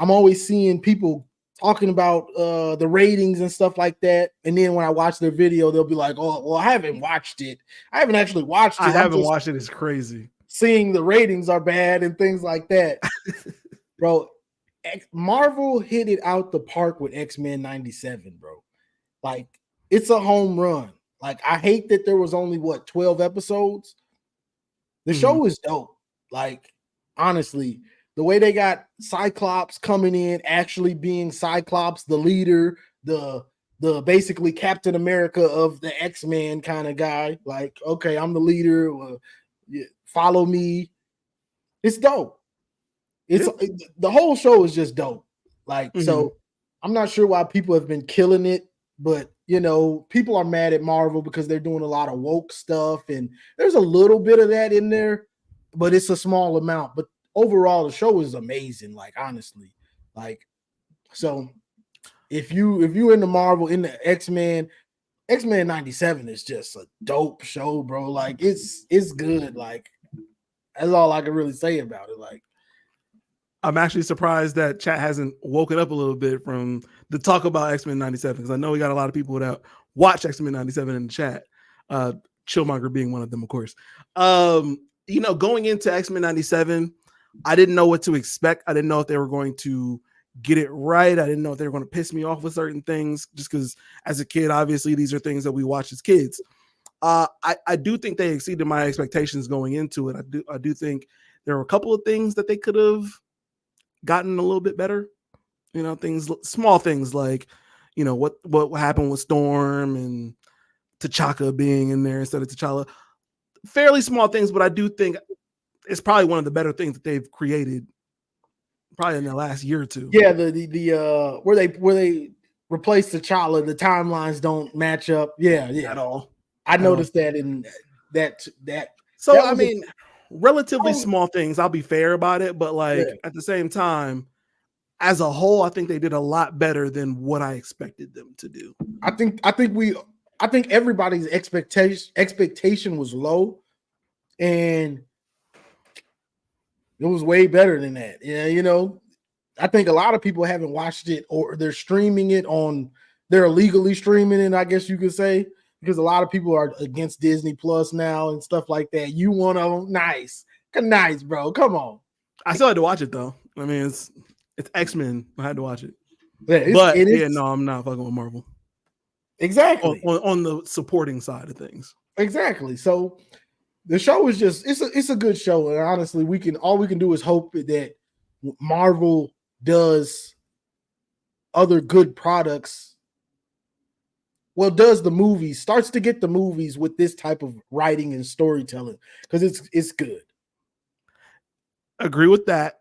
I'm always seeing people talking about the ratings and stuff like that. And then when I watch their video, they'll be like, oh, well, I haven't watched it. I haven't actually watched it. I haven't watched it. It's crazy. Seeing the ratings are bad and things like that. Bro, Marvel hit it out the park with X-Men 97, bro. Like, it's a home run. Like, I hate that there was only 12 episodes. The show is dope. Like, honestly, the way they got Cyclops coming in, actually being Cyclops, the leader, the basically Captain America of the X-Men kind of guy. Like, okay, I'm the leader. Follow me. It's dope. The whole show is just dope. Like, so I'm not sure why people have been killing it, but you know, people are mad at Marvel because they're doing a lot of woke stuff, and there's a little bit of that in there, but it's a small amount. But overall, the show is amazing. Like, honestly, like, so if you into Marvel, in the X-Men 97 is just a dope show, bro. Like, it's good. Like, that's all I can really say about it. Like, I'm actually surprised that chat hasn't woken up a little bit from the talk about X-Men 97, because I know we got a lot of people that watch X-Men 97 in the chat. Chillmonger being one of them, of course. You know, going into X-Men 97, I didn't know what to expect. I didn't know if they were going to get it right. I didn't know if they were going to piss me off with certain things, just because as a kid, obviously, these are things that we watch as kids. I do think they exceeded my expectations going into it. I do think there were a couple of things that they could have gotten a little bit better. You know, small things like, you know, what happened with Storm and T'Chaka being in there instead of T'Challa. Fairly small things, but I do think it's probably one of the better things that they've created probably in the last year or two. Yeah, the where they replaced T'Challa, the timelines don't match up. Yeah, at all. I noticed that in that. So that I mean, relatively small things. I'll be fair about it, but like at the same time, as a whole, I think they did a lot better than what I expected them to do. I think everybody's expectation was low, and it was way better than that. Yeah, you know, I think a lot of people haven't watched it, or they're streaming it on. They're illegally streaming it, I guess you could say, because a lot of people are against Disney Plus now and stuff like that. You one of them, nice, bro. Come on. I still had to watch it though. I mean, it's X-Men. I had to watch it. Yeah, but no, I'm not fucking with Marvel. Exactly. On the supporting side of things. Exactly. So the show is just it's a good show, and honestly, all we can do is hope that Marvel does other good products. Well, does the movies, starts to get the movies with this type of writing and storytelling, because it's good. Agree with that.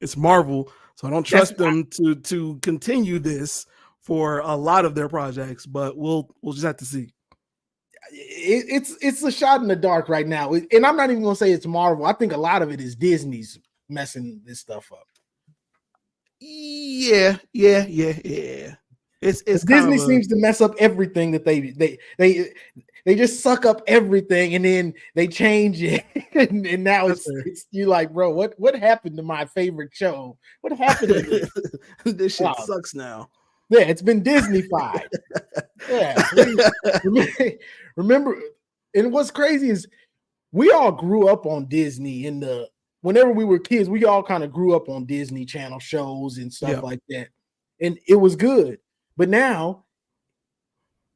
It's Marvel, so I don't trust them to continue this for a lot of their projects, but we'll just have to see. It's a shot in the dark right now, and I'm not even gonna say it's Marvel. I think a lot of it is Disney's messing this stuff up. Yeah. It's Disney seems to mess up everything that they just suck up everything and then they change it, and now it's you like, bro, what happened to my favorite show? What happened to this? This shit sucks now. Yeah, it's been Disney-fied. Yeah, remember, and what's crazy is we all grew up on Disney whenever we were kids. We all kind of grew up on Disney Channel shows and stuff like that, and it was good. But now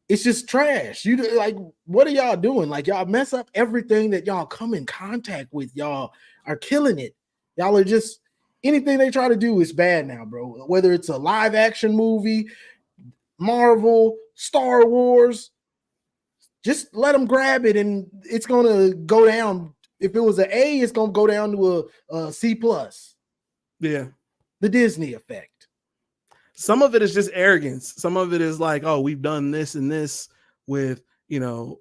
it's just trash. You like, what are y'all doing? Like, y'all mess up everything that y'all come in contact with. Y'all are killing it. Y'all are just, anything they try to do is bad now, bro. Whether it's a live action movie, Marvel, Star Wars, just let them grab it and it's gonna go down. If it was an A, it's gonna go down to a C+. Yeah. The Disney effect. Some of it is just arrogance. Some of it is like, oh, we've done this and this with,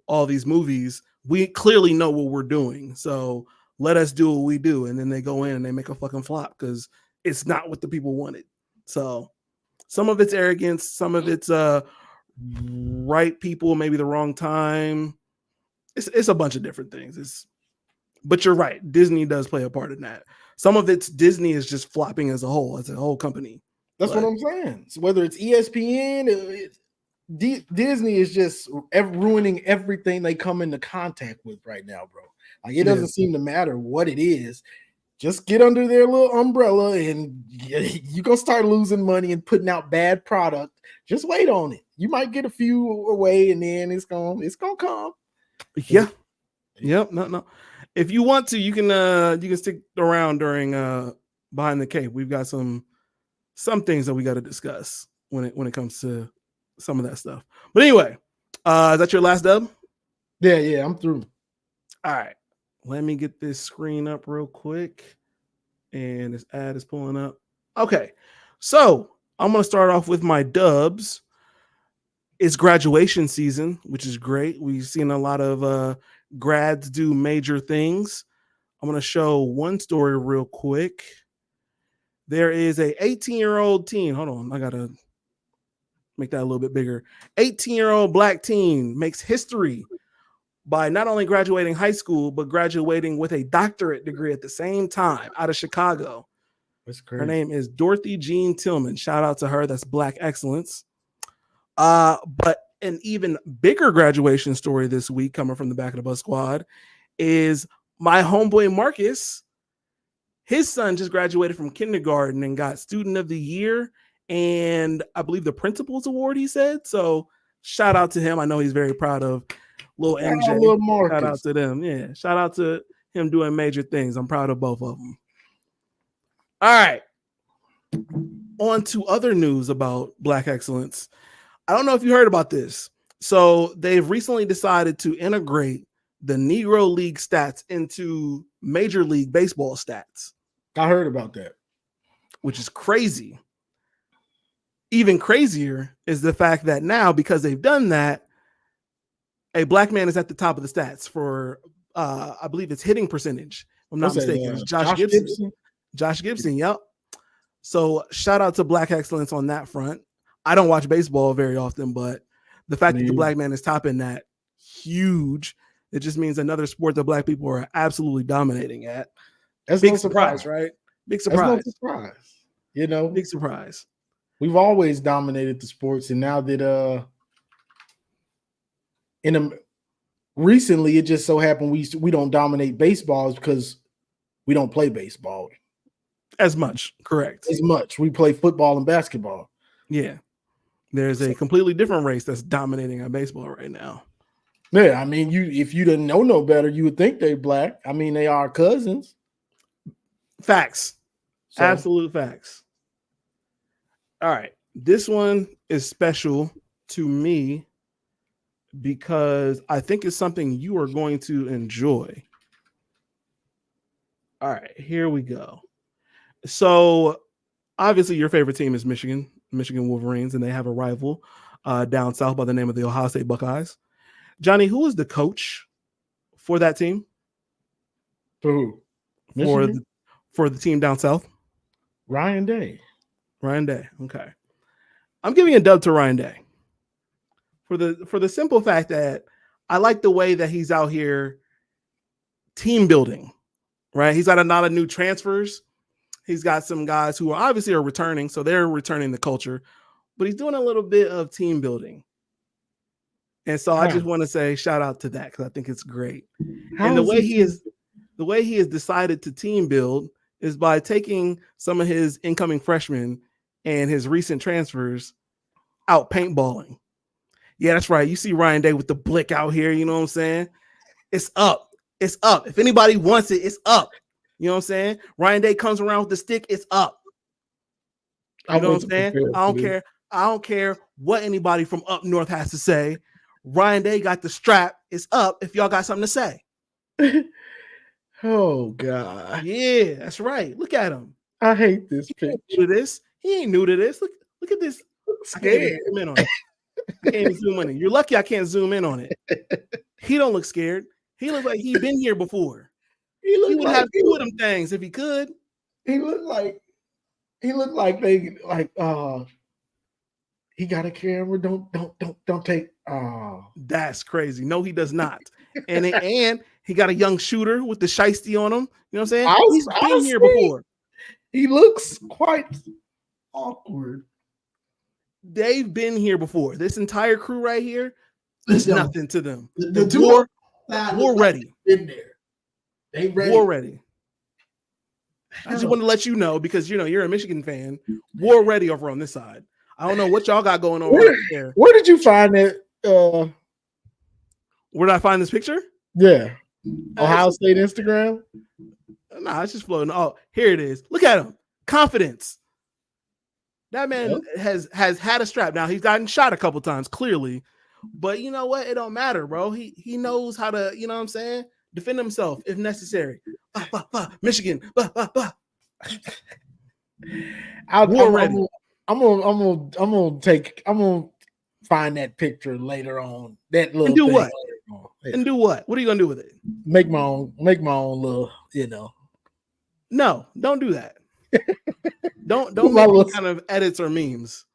all these movies. We clearly know what we're doing. So let us do what we do. And then they go in and they make a fucking flop because it's not what the people wanted. So some of it's arrogance. Some of it's right people, maybe the wrong time. It's a bunch of different things. But you're right. Disney does play a part in that. Some of it's Disney is just flopping as a whole company. That's what I'm saying. So whether it's ESPN, Disney is just ruining everything they come into contact with right now, bro. Like, it doesn't seem to matter what it is. Just get under their little umbrella and you're going to start losing money and putting out bad product. Just wait on it. You might get a few away and then it's going to come. Yeah. Yep. No. If you want to, you can stick around during Behind the Cape. We've got some things that we got to discuss when it comes to some of that stuff. But anyway, is that your last dub? Yeah, I'm through. All right. Let me get this screen up real quick. And this ad is pulling up. Okay. So I'm going to start off with my dubs. It's graduation season, which is great. We've seen a lot of grads do major things. I'm going to show one story real quick. There is a 18-year-old teen. Hold on. I got to make that a little bit bigger. 18-year-old black teen makes history by not only graduating high school, but graduating with a doctorate degree at the same time out of Chicago. That's crazy. Her name is Dorothy Jean Tillman. Shout out to her. That's Black excellence. But an even bigger graduation story this week coming from the Back of the Bus Squad is my homeboy Marcus. His son just graduated from kindergarten and got Student of the Year and I believe the Principal's Award, he said. So shout out to him. I know he's very proud of little MJ. Shout out to them. Yeah. Shout out to him doing major things. I'm proud of both of them. All right. On to other news about Black excellence. I don't know if you heard about this. So they've recently decided to integrate the Negro League stats into Major League Baseball stats. I heard about that. Which is crazy. Even crazier is the fact that now, because they've done that, a black man is at the top of the stats for I believe it's hitting percentage. If I'm not What's that, mistaken. It's Josh Gibson. Josh Gibson. Yep. So shout out to Black excellence on that front. I don't watch baseball very often, but the fact that the Black man is topping that, huge. It just means another sport that Black people are absolutely dominating at. That's big no surprise, right? Big surprise. That's no surprise. You know, big surprise. We've always dominated the sports, and now that recently it just so happened we don't dominate baseballs because we don't play baseball as much. Correct. As much. We play football and basketball. Yeah. There's a completely different race that's dominating on baseball right now. Yeah, I mean, if you didn't know no better, you would think they're Black. I mean, they are cousins. Facts. So. Absolute facts. All right. This one is special to me because I think it's something you are going to enjoy. All right, here we go. So obviously your favorite team is Michigan Wolverines, and they have a rival down south by the name of the Ohio State Buckeyes. Johnny, who is the coach for that team? For who? For the team down south? Ryan Day. Ryan Day. Okay. I'm giving a dub to Ryan Day. For the simple fact that I like the way that he's out here team building, right? He's got a lot of new transfers. He's got some guys who obviously are returning, so they're returning the culture, but he's doing a little bit of team building. And so I just want to say shout out to that because I think it's great. And the way he has decided to team build is by taking some of his incoming freshmen and his recent transfers out paintballing. Yeah, that's right. You see Ryan Day with the blick out here. You know what I'm saying? It's up. It's up. If anybody wants it, it's up. You know what I'm saying? Ryan Day comes around with the stick. It's up. You know what I'm saying? I don't care. I don't care what anybody from up north has to say. Ryan Day got the strap. It's up if y'all got something to say. Oh, God. Yeah, that's right. Look at him. I hate this picture. He ain't new to this. Look at this. Scared. I can't even zoom in. You're lucky I can't zoom in on it. He don't look scared. He looks like he's been here before. He would have two of them things if he could. He looked like they he got a camera. Don't take. That's crazy. No, he does not. And he got a young shooter with the shiesty on him. You know what I'm saying? He's been here before. He looks quite awkward. They've been here before. This entire crew right here is nothing to them. The war ready. In there. They ready. War ready. I just want to let you know because you're a Michigan fan. War ready over on this side. I don't know what y'all got going on right there. Where did you find that? Where did I find this picture? Yeah. Ohio State Instagram? Nah, it's just floating. Oh, here it is. Look at him. Confidence. That man has had a strap. Now he's gotten shot a couple times, clearly. But you know what? It don't matter, bro. He knows how to, you know what I'm saying? Defend himself if necessary. Michigan. War ready. I'm gonna find that picture later on. That little and do what? And do what? What are you gonna do with it? Make my own little, No, don't do that. don't make any kind of edits or memes.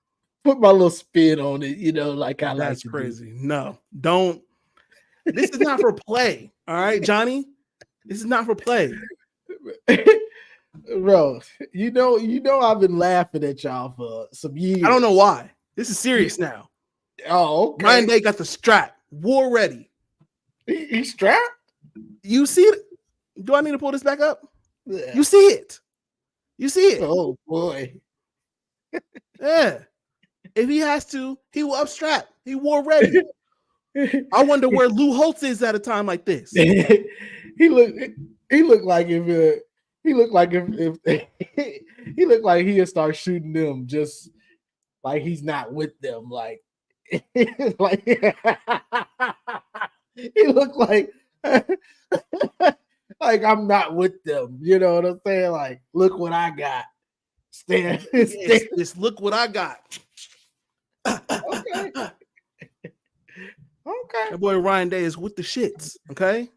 Put my little spin on it, like I like. That's crazy. No, don't. This is not for play. All right, Johnny. This is not for play. Bro, I've been laughing at y'all for some years. I don't know why. This is serious now. Oh, okay. Ryan Day got the strap. War ready. He's strapped? You see it? Do I need to pull this back up? Yeah. You see it. You see it. Oh, boy. Yeah. If he has to, he will upstrap. He war ready. I wonder where Lou Holtz is at a time like this. He looked like if he looked like he'd start shooting them just like he's not with them. Like he looked like like I'm not with them. You know what I'm saying? Like, look what I got. Stand. Just look what I got. Okay. Okay. That boy Ryan Day is with the shits. Okay.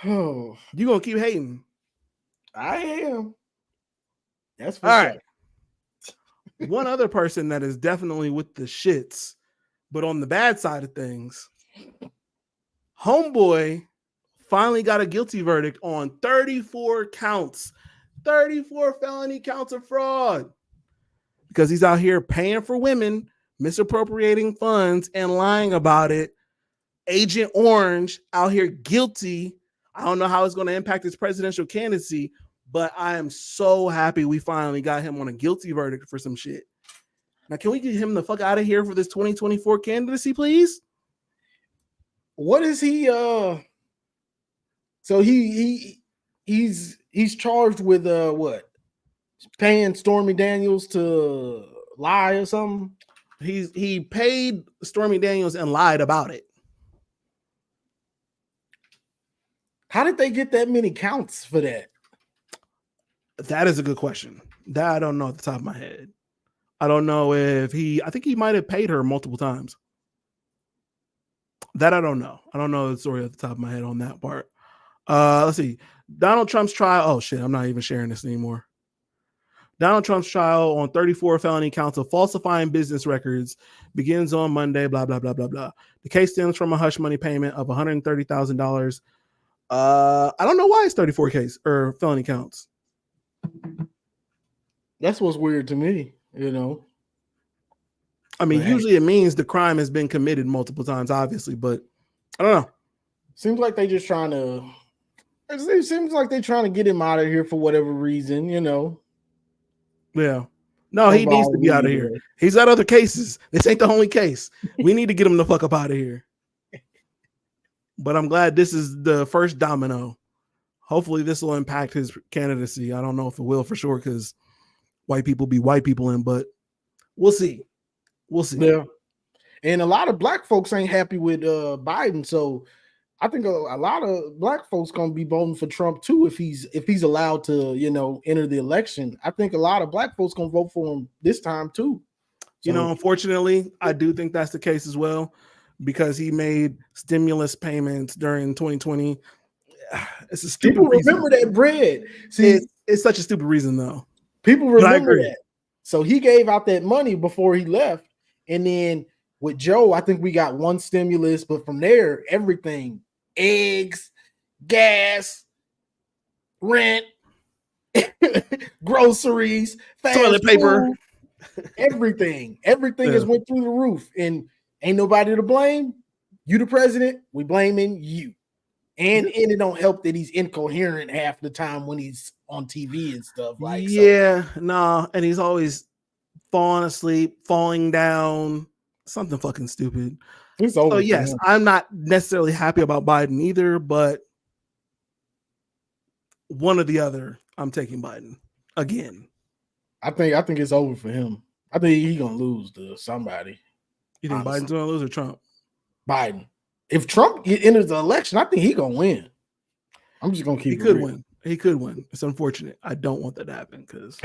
Oh, You gonna keep hating? I am. That's for All sure. right. One other person that is definitely with the shits, but on the bad side of things, homeboy finally got a guilty verdict on 34 counts, 34 felony counts of fraud, because he's out here paying for women, misappropriating funds, and lying about it. Agent Orange out here guilty. I don't know how it's going to impact his presidential candidacy, but I am so happy we finally got him on a guilty verdict for some shit. Now, can we get him the fuck out of here for this 2024 candidacy, please? What is he? So he's charged with what? Paying Stormy Daniels to lie or something? He paid Stormy Daniels and lied about it. How did they get that many counts for that? That is a good question. That I don't know at the top of my head. I don't know if I think he might have paid her multiple times. That I don't know. I don't know the story at the top of my head on that part. Let's see. Donald Trump's trial. Oh shit, I'm not even sharing this anymore. Donald Trump's trial on 34 felony counts of falsifying business records begins on Monday, blah, blah, blah, blah, blah. The case stems from a hush money payment of $130,000. I don't know why it's 34 case or felony counts. That's what's weird to me, you know. I mean, usually it means the crime has been committed multiple times, obviously, but I don't know. Seems like they just trying to. It seems like they're trying to get him out of here for whatever reason, you know. Yeah. No, he needs to be out of here. He's got other cases. This ain't the only case. We need to get him the fuck up out of here. But I'm glad this is the first domino. Hopefully this will impact his candidacy. I don't know if it will for sure because white people be white people in, but we'll see. We'll see. Yeah. And a lot of black folks ain't happy with Biden. So I think a lot of black folks gonna be voting for Trump too if he's allowed to, you know, enter the election. I think a lot of black folks gonna vote for him this time too. So, you know, unfortunately, I do think that's the case as well because he made stimulus payments during 2020. It's a stupid people reason. remember that bread. See, it's such a stupid reason though. People remember that. So he gave out that money before he left, and then with Joe, I think we got one stimulus, but from there, everything. Eggs, gas, rent, groceries, toilet paper, everything has went through the roof, and ain't nobody to blame. You the president, we blaming you. And it don't help that he's incoherent half the time when he's on TV and stuff like. And he's always falling asleep, falling down, something fucking stupid. So yes, I'm not necessarily happy about Biden either, but one or the other, I'm taking Biden again. I think it's over for him. I think he's gonna lose to somebody. You think Biden's gonna lose or Trump? Biden. If Trump enters the election, I think he's gonna win. I'm just gonna keep. He could win. He could win. It's unfortunate. I don't want that to happen because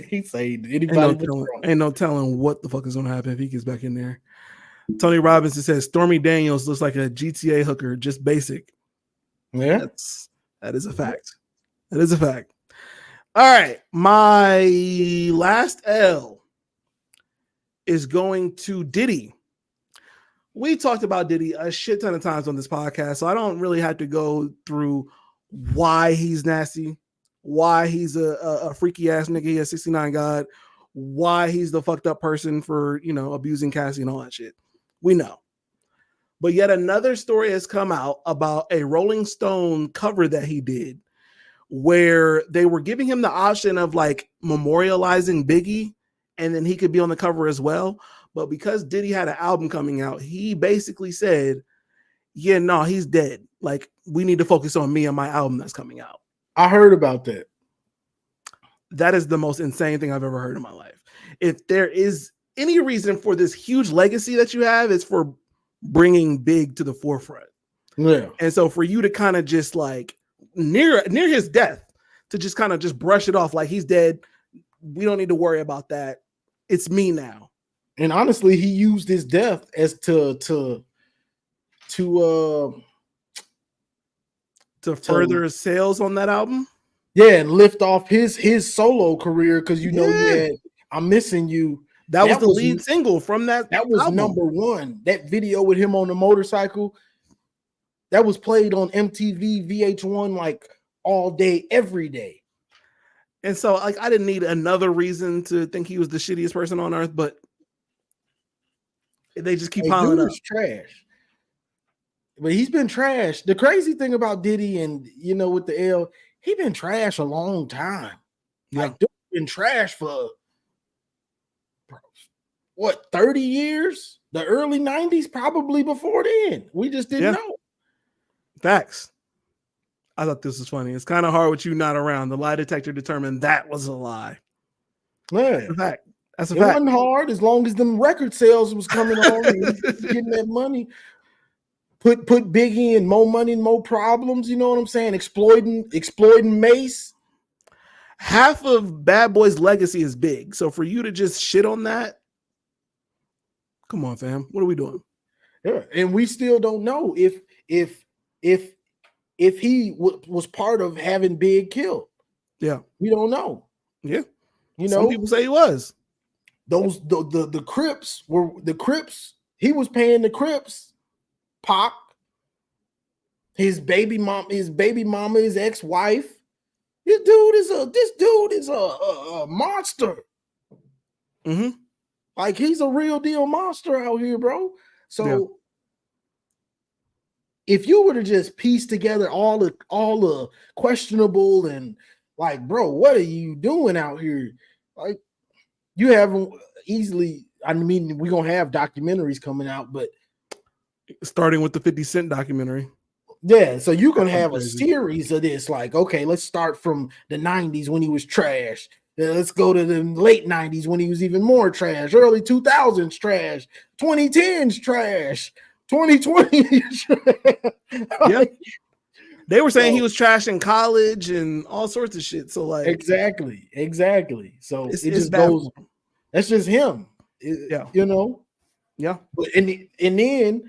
he say anybody ain't no telling what the fuck is gonna happen if he gets back in there. Tony Robinson says Stormy Daniels looks like a GTA hooker, just basic. Yeah, that is a fact. That is a fact. All right, my last L is going to Diddy. We talked about Diddy a shit ton of times on this podcast, so I don't really have to go through why he's nasty, why he's a freaky ass nigga, he has 69 God, why he's the fucked up person for, you know, abusing Cassie and all that shit. We know. But yet another story has come out about a Rolling Stone cover that he did where they were giving him the option of like memorializing Biggie and then he could be on the cover as well. But because Diddy had an album coming out, he basically said, yeah, no, he's dead. Like, we need to focus on me and my album that's coming out. I heard about that. That is the most insane thing I've ever heard in my life. If there is any reason for this huge legacy that you have, it's for bringing Big to the forefront. Yeah. And so for you to kind of just like near his death, to just kind of just brush it off like he's dead, we don't need to worry about that. It's me now. And honestly, he used his death as to to further sales on that album. Yeah, and lift off his solo career because you Yeah. had I'm Missing You. That was the lead single from that. That was album. number one. That video with him on the motorcycle, that was played on MTV, VH1 like all day, every day. And so, like, I didn't need another reason to think he was the shittiest person on earth, but they just keep piling up. Trash. But he's been trash. The crazy thing about Diddy and with the L, he been trash a long time. Yeah. Like, dude been trash for what, 30 years? The early 90s, probably before then. We just didn't know. Facts. I thought this was funny. It's kind of hard with you not around. The lie detector determined that was a lie. Yeah. That's a fact. That's a it fact. wasn't hard as long as them record sales was coming on and getting that money. Put Biggie in more money and more problems. You know what I'm saying? Exploiting Mace. Half of Bad Boy's legacy is big. So for you to just shit on that, come on, fam. What are we doing? Yeah, and we still don't know if he was part of having Big killed. Yeah, we don't know. Yeah, some people say he was. Those the Crips were the Crips. He was paying the Crips. Pac, his baby mama, his ex-wife. This dude is a monster. Mm-hmm. Like, he's a real deal monster out here, bro. So if you were to just piece together all the questionable and like, bro, what are you doing out here? Like, you haven't easily. I mean, we're gonna have documentaries coming out, but starting with the 50 Cent documentary. Yeah, so you can have a series of this. Like, okay, let's start from the 90s when he was trash. Then let's go to the late 90s when he was even more trash. Early 2000s trash. 2010s trash. 2020 trash. Yeah. They were saying he was trash in college and all sorts of shit. So, like, exactly. So it just bad. goes. That's just him. Yeah. Yeah. But and then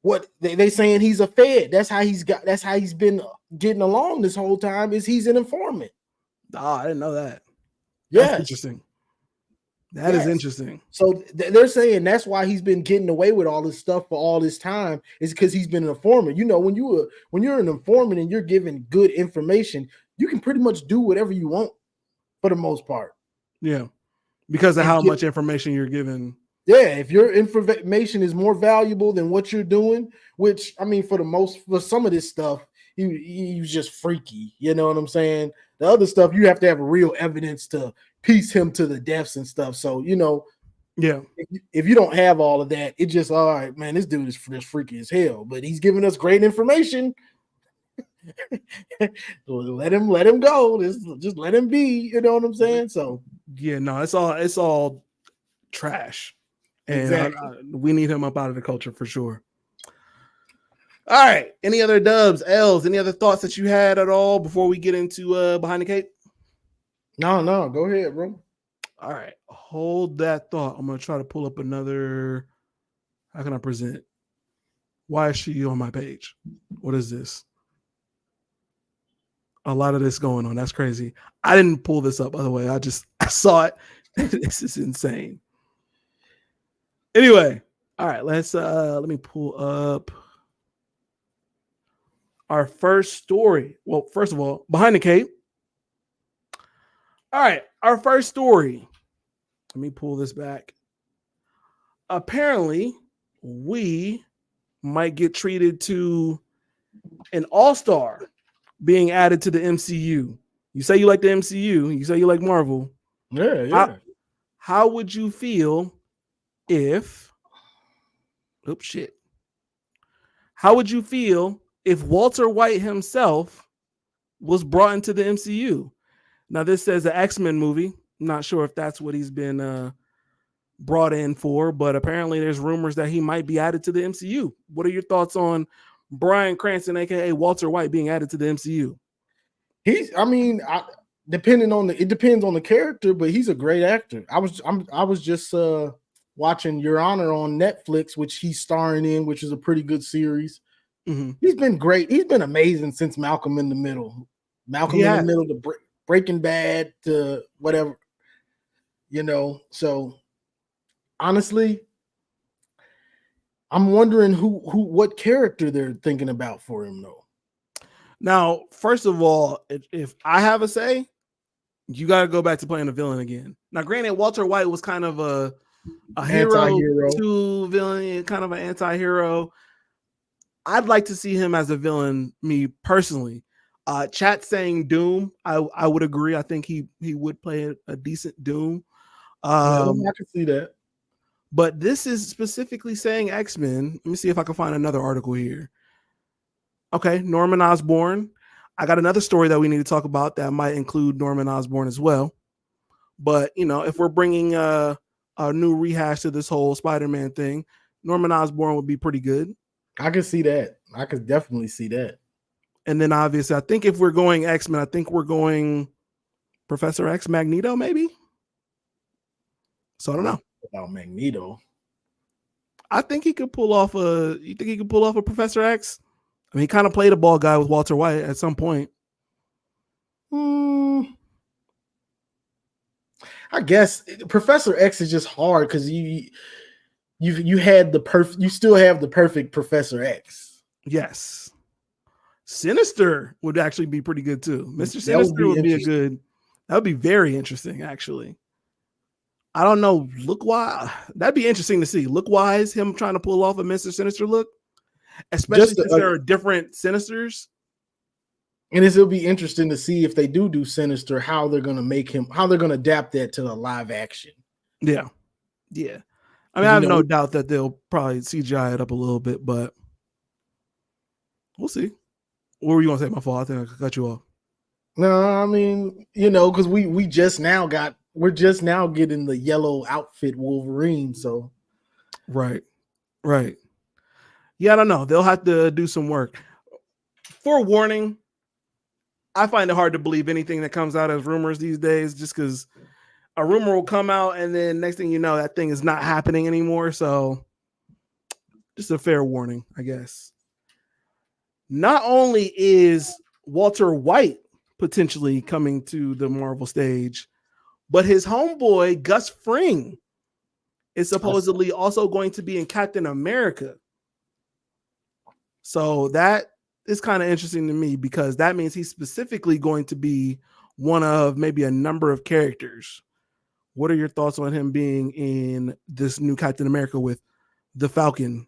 what they saying he's a Fed. That's how he's been getting along this whole time, is he's an informant. I didn't know that. Yeah, that's interesting. That is interesting. So they're saying that's why he's been getting away with all this stuff for all this time, is because he's been an informant. When you're an informant and you're giving good information, you can pretty much do whatever you want for the most part. Yeah, because of how much information you're giving. Yeah, if your information is more valuable than what you're doing, which, I mean, for some of this stuff, he was just freaky. You know what I'm saying? The other stuff, you have to have real evidence to piece him to the deaths and stuff. So, yeah, if you don't have all of that, it just, all right, man, this dude is just freaky as hell, but he's giving us great information. let him go. Just let him be. You know what I'm saying? So yeah, no, it's all trash. And exactly. We need him up out of the culture for sure. All right. Any other dubs, L's, any other thoughts that you had at all before we get into Behind the Cape? No. Go ahead, bro. All right. Hold that thought. I'm going to try to pull up another. How can I present? Why is she on my page? What is this? A lot of this going on. That's crazy. I didn't pull this up, by the way. I saw it. This is insane. Anyway, all right, let me pull up our first story. Well, first of all, Behind the Cape. All right, our first story. Let me pull this back. Apparently, we might get treated to an all-star being added to the MCU. You say you like the MCU, you say you like Marvel. Yeah. How would you feel if How would you feel if Walter White himself was brought into the MCU? Now, this says an X-Men movie. I'm not sure if that's what he's been brought in for, but apparently there's rumors that he might be added to the MCU. What are your thoughts on Bryan Cranston, aka Walter White, being added to the MCU? It depends on the character, but he's a great actor. I was just watching Your Honor on Netflix, which he's starring in, which is a pretty good series. Mm-hmm. He's been great. He's been amazing since Malcolm in the Middle. Malcolm in the Middle to Breaking Bad to whatever, So honestly, I'm wondering what character they're thinking about for him though. Now, first of all, if I have a say, you got to go back to playing a villain again. Now, granted, Walter White was kind of a hero to villain, kind of an anti-hero. I'd like to see him as a villain, me personally. Chat saying Doom, I would agree. I think he would play a decent Doom. I can see that. But this is specifically saying X-Men. Let me see if I can find another article here. Okay, Norman Osborn. I got another story that we need to talk about that might include Norman Osborn as well. But, if we're bringing a new rehash to this whole Spider-Man thing, Norman Osborn would be pretty good. I can see that. I could definitely see that. And then obviously, I think if we're going X-Men, I think we're going Professor X, Magneto, maybe. So I don't know about Magneto. I think he could pull off a. You think he could pull off a Professor X? I mean, he kind of played a ball guy with Walter White at some point. I guess Professor X is just hard because you had the perfect. You still have the perfect Professor X. Yes. Sinister would actually be pretty good too. Mr. Sinister would be a good. That would be very interesting, actually. I don't know. Look wise, that'd be interesting to see. Look wise, him trying to pull off a Mr. Sinister look, especially since there are different Sinisters. And it'll be interesting to see if they do Sinister, how they're going to make him, how they're going to adapt that to the live action. Yeah. I mean, I have no doubt that they'll probably CGI it up a little bit, but we'll see. What were you going to say? My fault. I think I cut you off. No, I mean, because we're just now getting the yellow outfit Wolverine. So, right. Yeah, I don't know. They'll have to do some work. Forewarning, I find it hard to believe anything that comes out as rumors these days, just because a rumor will come out and then next thing you know, that thing is not happening anymore. So, just a fair warning, I guess. Not only is Walter White potentially coming to the Marvel stage, but his homeboy Gus Fring is supposedly also going to be in Captain America. So that is kind of interesting to me because that means he's specifically going to be one of maybe a number of characters. What are your thoughts on him being in this new Captain America with the Falcon?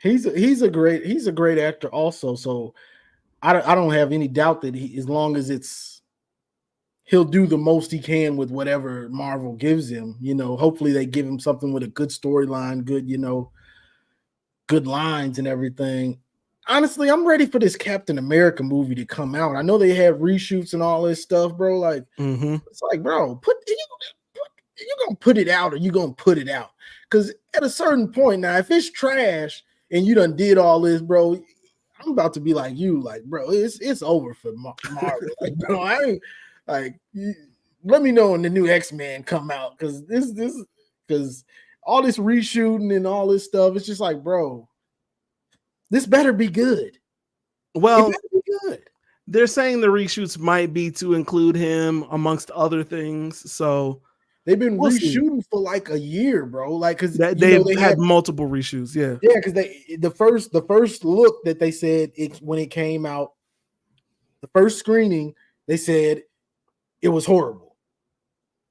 He's a great actor also. So I don't have any doubt that as long as he'll do the most he can with whatever Marvel gives him. Hopefully they give him something with a good storyline, good lines and everything. Honestly, I'm ready for this Captain America movie to come out. I know they have reshoots and all this stuff, bro. Like, It's like, bro, you gonna put it out or you gonna put it out? Because at a certain point now, if it's trash and you done did all this, bro, I'm about to be like you, like, bro, it's over for Marvel. Like, bro, I ain't like. Let me know when the new X-Men come out because because all this reshooting and all this stuff, it's just like, bro, this better be good. Well, be good. They're saying the reshoots might be to include him amongst other things. So they've been reshooting for like a year, bro. Like, because they had multiple reshoots. Yeah, because the first look that they said when it came out, the first screening, they said it was horrible.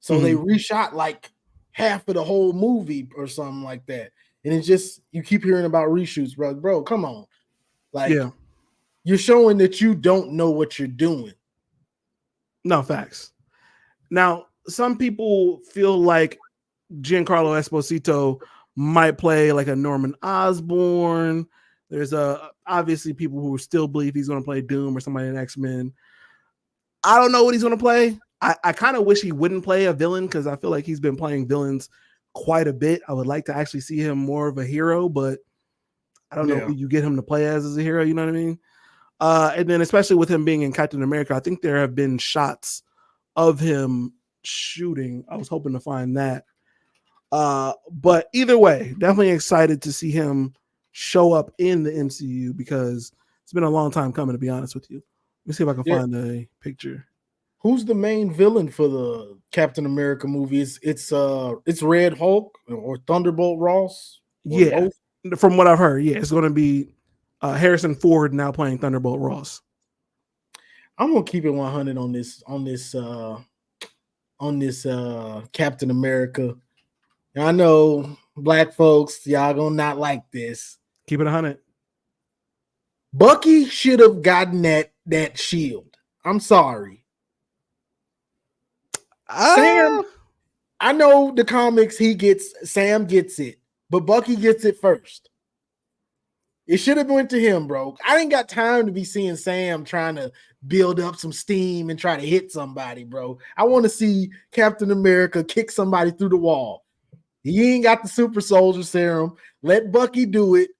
So they reshot like half of the whole movie or something like that. And it's just, you keep hearing about reshoots, bro. Come on. Like, you're showing that you don't know what you're doing. No, facts. Now, some people feel like Giancarlo Esposito might play like a Norman Osborn. There's obviously people who still believe he's going to play Doom or somebody in X-Men. I don't know what he's going to play. I kind of wish he wouldn't play a villain because I feel like he's been playing villains quite a bit. I would like to actually see him more of a hero, but I don't know who you get him to play as a hero. You know what I mean? And then especially with him being in Captain America, I think there have been shots of him shooting. I was hoping to find that. But either way, definitely excited to see him show up in the MCU because it's been a long time coming, to be honest with you. Let me see if I can find a picture. Who's the main villain for the Captain America movie? It's Red Hulk or Thunderbolt Ross? Or Yeah, both? from what I've heard, yeah, it's going to be Harrison Ford now playing Thunderbolt Ross. I'm gonna keep it 100 on this Captain America. I know black folks, y'all gonna not like this. Keep it 100. Bucky should have gotten that shield. I'm sorry. Sam, I know the comics Sam gets it, but Bucky gets it first. It should have went to him, bro. I ain't got time to be seeing Sam trying to build up some steam and try to hit somebody, bro. I want to see Captain America kick somebody through the wall. He ain't got the super soldier serum. Let Bucky do it.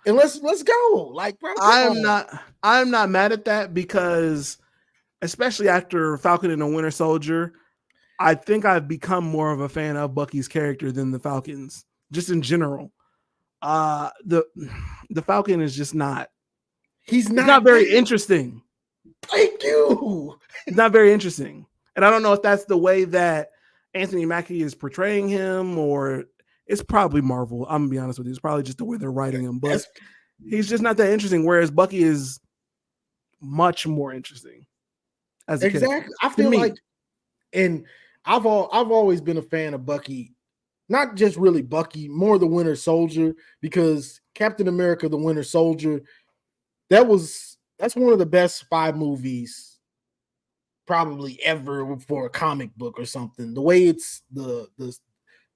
And let's go. Like, bro, I'm not mad at that because especially after Falcon and the Winter Soldier, I think I've become more of a fan of Bucky's character than the Falcons, just in general. The Falcon is just not. He's not very interesting. Thank you. It's not very interesting, and I don't know if that's the way that Anthony Mackie is portraying him, or it's probably Marvel. I'm gonna be honest with you; it's probably just the way they're writing him. But he's just not that interesting. Whereas Bucky is much more interesting. As a exactly, I feel like, and I've always been a fan of Bucky. Not just really Bucky, more the Winter Soldier, because Captain America, the Winter Soldier, that's one of the best spy movies probably ever for a comic book or something. The way it's the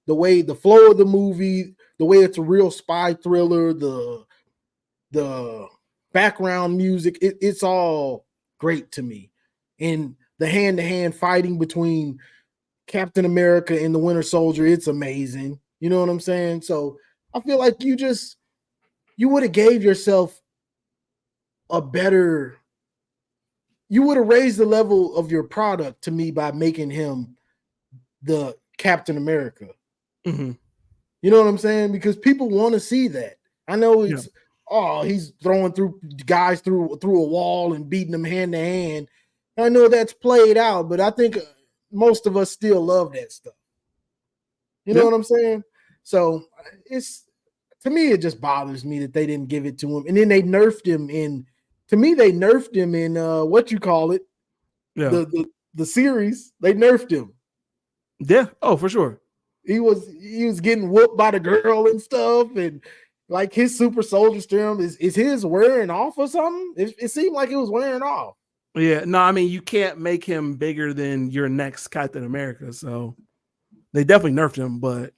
way the flow of the movie, the way it's a real spy thriller, the background music, it's all great to me. And the hand-to-hand fighting between Captain America and the Winter Soldier, it's amazing. You know what I'm saying? So I feel like you would have gave yourself you would have raised the level of your product to me by making him the Captain America. Mm-hmm. You know what I'm saying? Because people want to see that. I know it's he's throwing through guys through a wall and beating them hand to hand. I know that's played out, but I think most of us still love that stuff. You know what I'm saying? So to me, it just bothers me that they didn't give it to him. And then they nerfed him in what you call it? Yeah. The series. They nerfed him. Yeah. Oh, for sure. He was getting whooped by the girl and stuff, and like his super soldier serum is his wearing off or something? It seemed like it was wearing off. Yeah, no, I mean, you can't make him bigger than your next Captain America, so they definitely nerfed him, but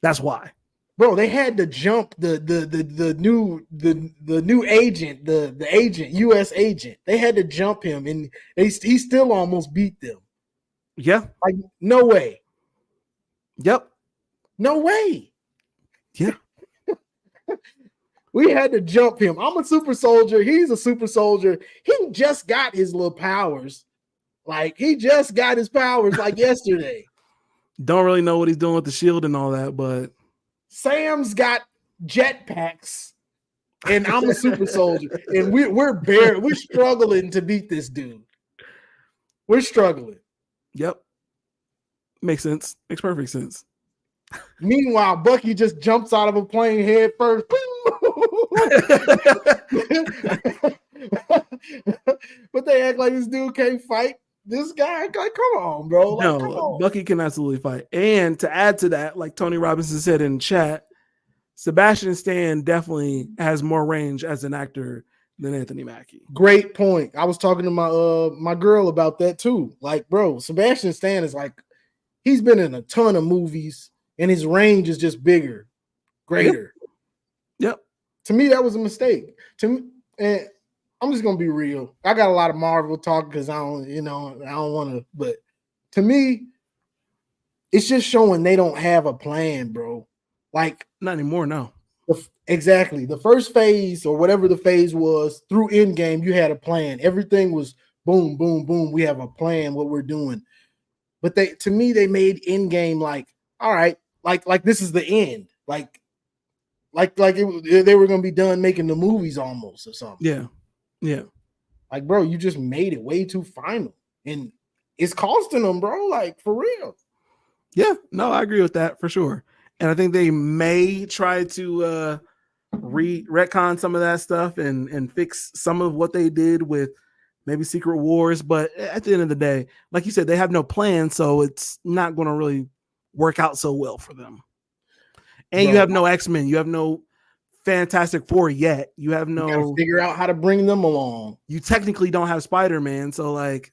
that's why. Bro, they had to jump the new agent, the agent, US agent. They had to jump him, and he still almost beat them. Yeah. Like, no way. Yep. No way. Yeah. We had to jump him. I'm a super soldier. He's a super soldier. He just got his little powers. Like, he just got his powers like yesterday. Don't really know what he's doing with the shield and all that, but Sam's got jetpacks, and I'm a super soldier. And we're struggling to beat this dude. We're struggling. Yep. Makes sense. Makes perfect sense. Meanwhile, Bucky just jumps out of a plane head first. But they act like this dude can't fight this guy. Like, come on, bro. Like, no, come on. Bucky can absolutely fight. And to add to that, like Tony Robinson said in chat, Sebastian Stan definitely has more range as an actor than Anthony Mackie. Great point. I was talking to my girl about that too. Like, bro, Sebastian Stan is like, he's been in a ton of movies, and his range is just bigger, greater. Yep. To me, that was a mistake. And I'm just gonna be real. I got a lot of Marvel talk because I don't want to. But to me, it's just showing they don't have a plan, bro. Like, not anymore. No. Exactly. The first phase or whatever the phase was through Endgame, you had a plan. Everything was boom, boom, boom. We have a plan. What we're doing. But to me, they made Endgame like, all right, like this is the end. Like, they were gonna be done making the movies almost or something. Yeah. Like, bro, you just made it way too final, and it's costing them, bro. Like, for real. Yeah, no, I agree with that for sure. And I think they may try to retcon some of that stuff and fix some of what they did with maybe Secret Wars. But at the end of the day, like you said, they have no plan, so it's not going to really work out so well for them. And you have no X-Men, you have no Fantastic Four yet. You have no. You gotta figure out how to bring them along. You technically don't have Spider-Man, so like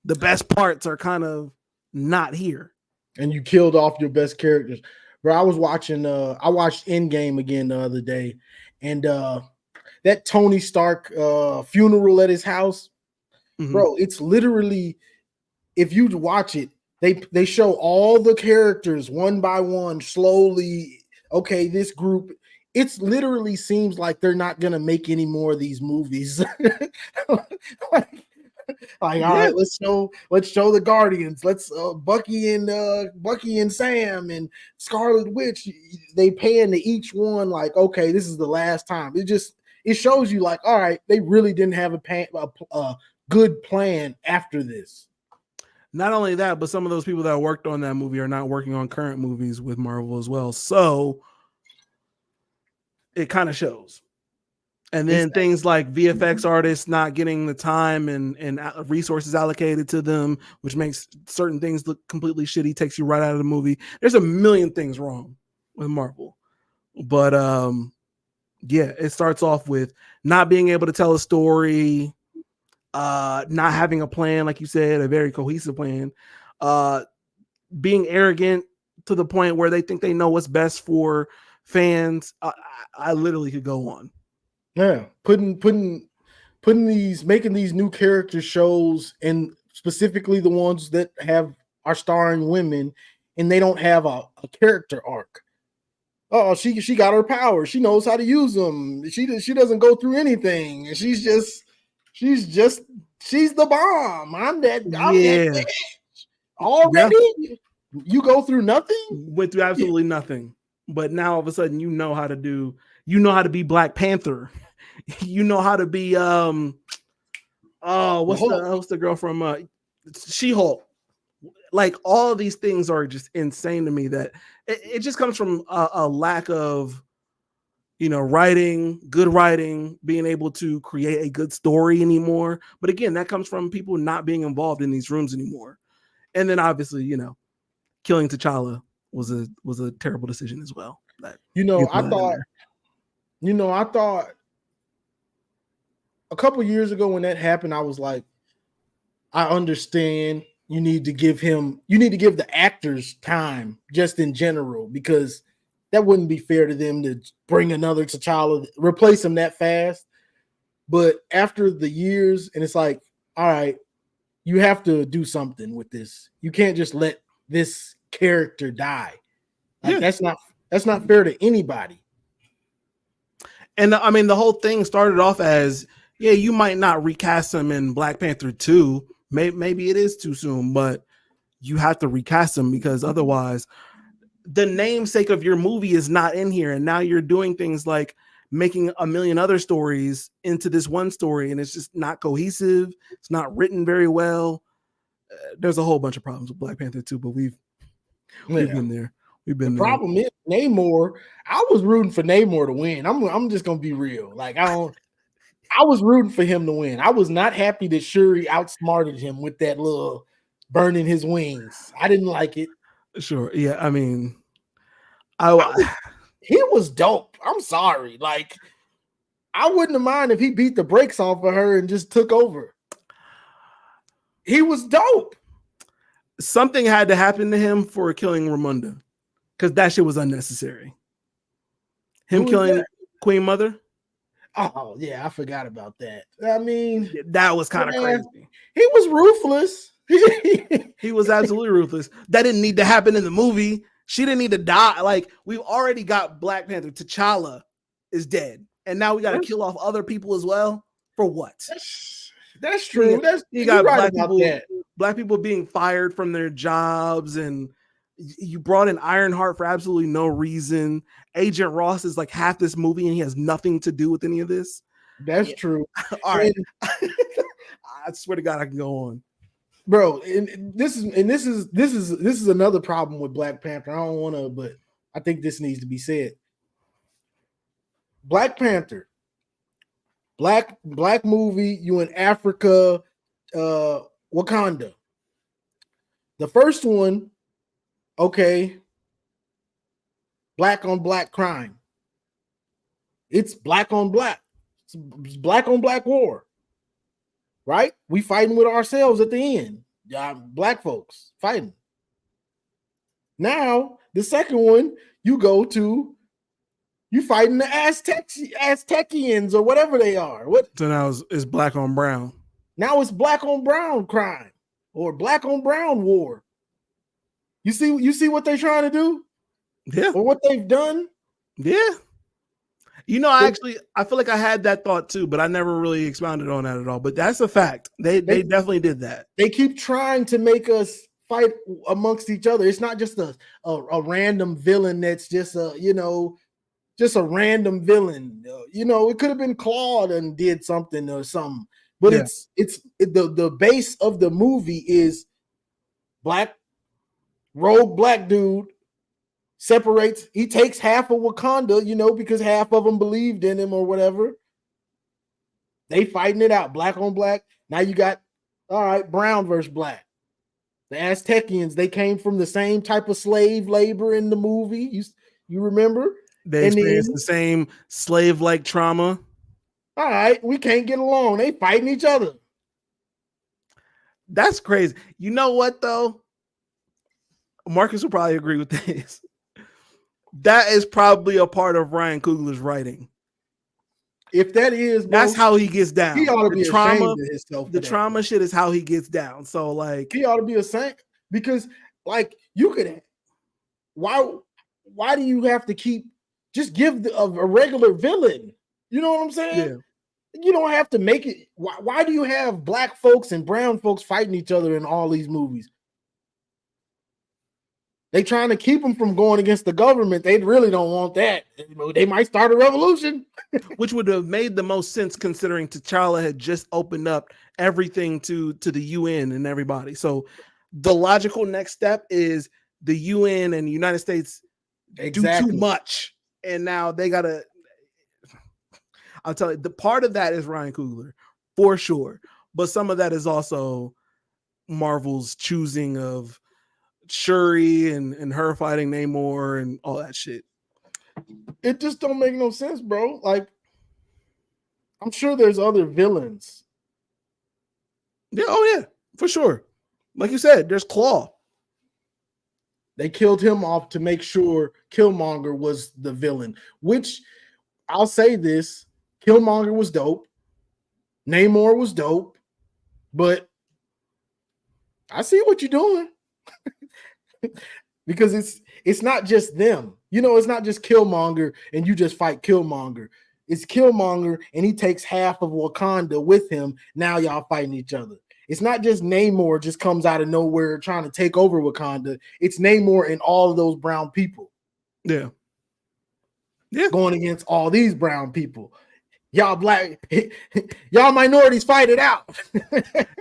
the best parts are kind of not here. And you killed off your best characters. Bro, I watched Endgame again the other day, and that Tony Stark funeral at his house, bro, it's literally, if you watch it, they show all the characters one by one slowly. Okay, this group, it's literally seems like they're not gonna make any more of these movies. Like, all right, let's show the Guardians. Let's Bucky and Sam and Scarlet Witch. They paying to each one like, okay, this is the last time. It shows you like, all right, they really didn't have a good plan after this. Not only that, but some of those people that worked on that movie are not working on current movies with Marvel as well. So it kind of shows. And then things like VFX artists not getting the time and resources allocated to them, which makes certain things look completely shitty, takes you right out of the movie. There's a million things wrong with Marvel. But yeah, it starts off with not being able to tell a story, not having a plan, like you said, a very cohesive plan, being arrogant to the point where they think they know what's best for fans. I literally could go on. Yeah, making these new character shows, and specifically the ones that are starring women, and they don't have a character arc. Oh, she got her powers. She knows how to use them. She doesn't go through anything. She's the bomb. I'm that bitch. Already? Yeah. You go through nothing? Went through absolutely nothing. But now all of a sudden you know how to be Black Panther. You know how to be what's the girl from She-Hulk. Like, all of these things are just insane to me, that it just comes from a lack of, good writing, being able to create a good story anymore. But again, that comes from people not being involved in these rooms anymore. And then obviously, killing T'Challa was a terrible decision as well. I thought a couple years ago when that happened, I was like, I understand you need to give the actors time just in general, because that wouldn't be fair to them to bring another T'Challa, replace him that fast. But after the years, and it's like, all right, you have to do something with this. You can't just let this character die. Like, that's not fair to anybody. And I mean, the whole thing started off as, yeah, you might not recast him in Black Panther 2. Maybe it is too soon, but you have to recast him, because otherwise the namesake of your movie is not in here. And now you're doing things like making a million other stories into this one story, and it's just not cohesive. It's not written very well. There's a whole bunch of problems with Black Panther 2, but we've been there. The problem is Namor. I was rooting for Namor to win. I'm just gonna be real. Like, I was rooting for him to win. I was not happy that Shuri outsmarted him with that little burning his wings. I didn't like it. Sure. Yeah. I mean, he was dope. I'm sorry. Like, I wouldn't have minded if he beat the brakes off of her and just took over. He was dope. Something had to happen to him for killing Ramonda, because that shit was unnecessary. Him killing Queen Mother. Oh, yeah, I forgot about that. I mean, that was kind of crazy. He was ruthless. He was absolutely ruthless. That didn't need to happen in the movie. She didn't need to die. Like, we've already got Black Panther. T'Challa is dead. And now we got to kill off other people as well? For what? That's true. You got black people being fired from their jobs, and You brought in Ironheart for absolutely no reason. Agent Ross is like half this movie and he has nothing to do with any of this. That's true. All right. I swear to God, I can go on. Bro, and this is another problem with Black Panther. I don't want to, but I think this needs to be said. Black Panther, black movie, you in Africa, Wakanda. The first one, okay, black on black crime. It's black on black. It's black on black war. Right? We fighting with ourselves at the end. Black folks fighting. Now, the second one, you fighting the Aztecians or whatever they are. So now it's black on brown. Now it's black on brown crime or black on brown war. You see what they're trying to do? Yeah. Or what they've done? Yeah. You know, I feel like I had that thought too, but I never really expounded on that at all. But that's a fact. They definitely did that. They keep trying to make us fight amongst each other. It's not just a random villain that's just a random villain. It could have been Claude and did something or something. But it's the base of the movie is rogue black dude separates. He takes half of Wakanda, because half of them believed in him or whatever. They fighting it out, black on black. Now you got, all right, brown versus black. The Aztecians, they came from the same type of slave labor in the movie. You remember? They experienced the same slave-like trauma. All right, we can't get along. They fighting each other. That's crazy. You know what, though? Marcus will probably agree with this. That is probably a part of Ryan Coogler's writing. If that is, that's how he gets down. He ought to be ashamed of himself. The trauma shit is how he gets down. So, like, he ought to be ashamed because, like, you could. Why do you have to just give a regular villain? You know what I'm saying? Yeah. You don't have to make it. Why do you have black folks and brown folks fighting each other in all these movies? They trying to keep them from going against the government. They really don't want that. They might start a revolution. Which would have made the most sense considering T'Challa had just opened up everything to the UN and everybody. So the logical next step is the UN and the United States do too much. And now they got to, I'll tell you, the part of that is Ryan Coogler, for sure. But some of that is also Marvel's choosing of Shuri and her fighting Namor and all that shit. It just don't make no sense, bro. Like, I'm sure there's other villains. Yeah, oh yeah, for sure. Like you said, there's Claw. They killed him off to make sure Killmonger was the villain, which I'll say this, Killmonger was dope. Namor was dope, but I see what you're doing. Because it's not just them. It's not just Killmonger and you just fight Killmonger. It's Killmonger and he takes half of Wakanda with him. Now y'all fighting each other. It's not just Namor just comes out of nowhere trying to take over Wakanda. It's Namor and all of those brown people. Yeah. Going against all these brown people. Y'all y'all minorities fight it out.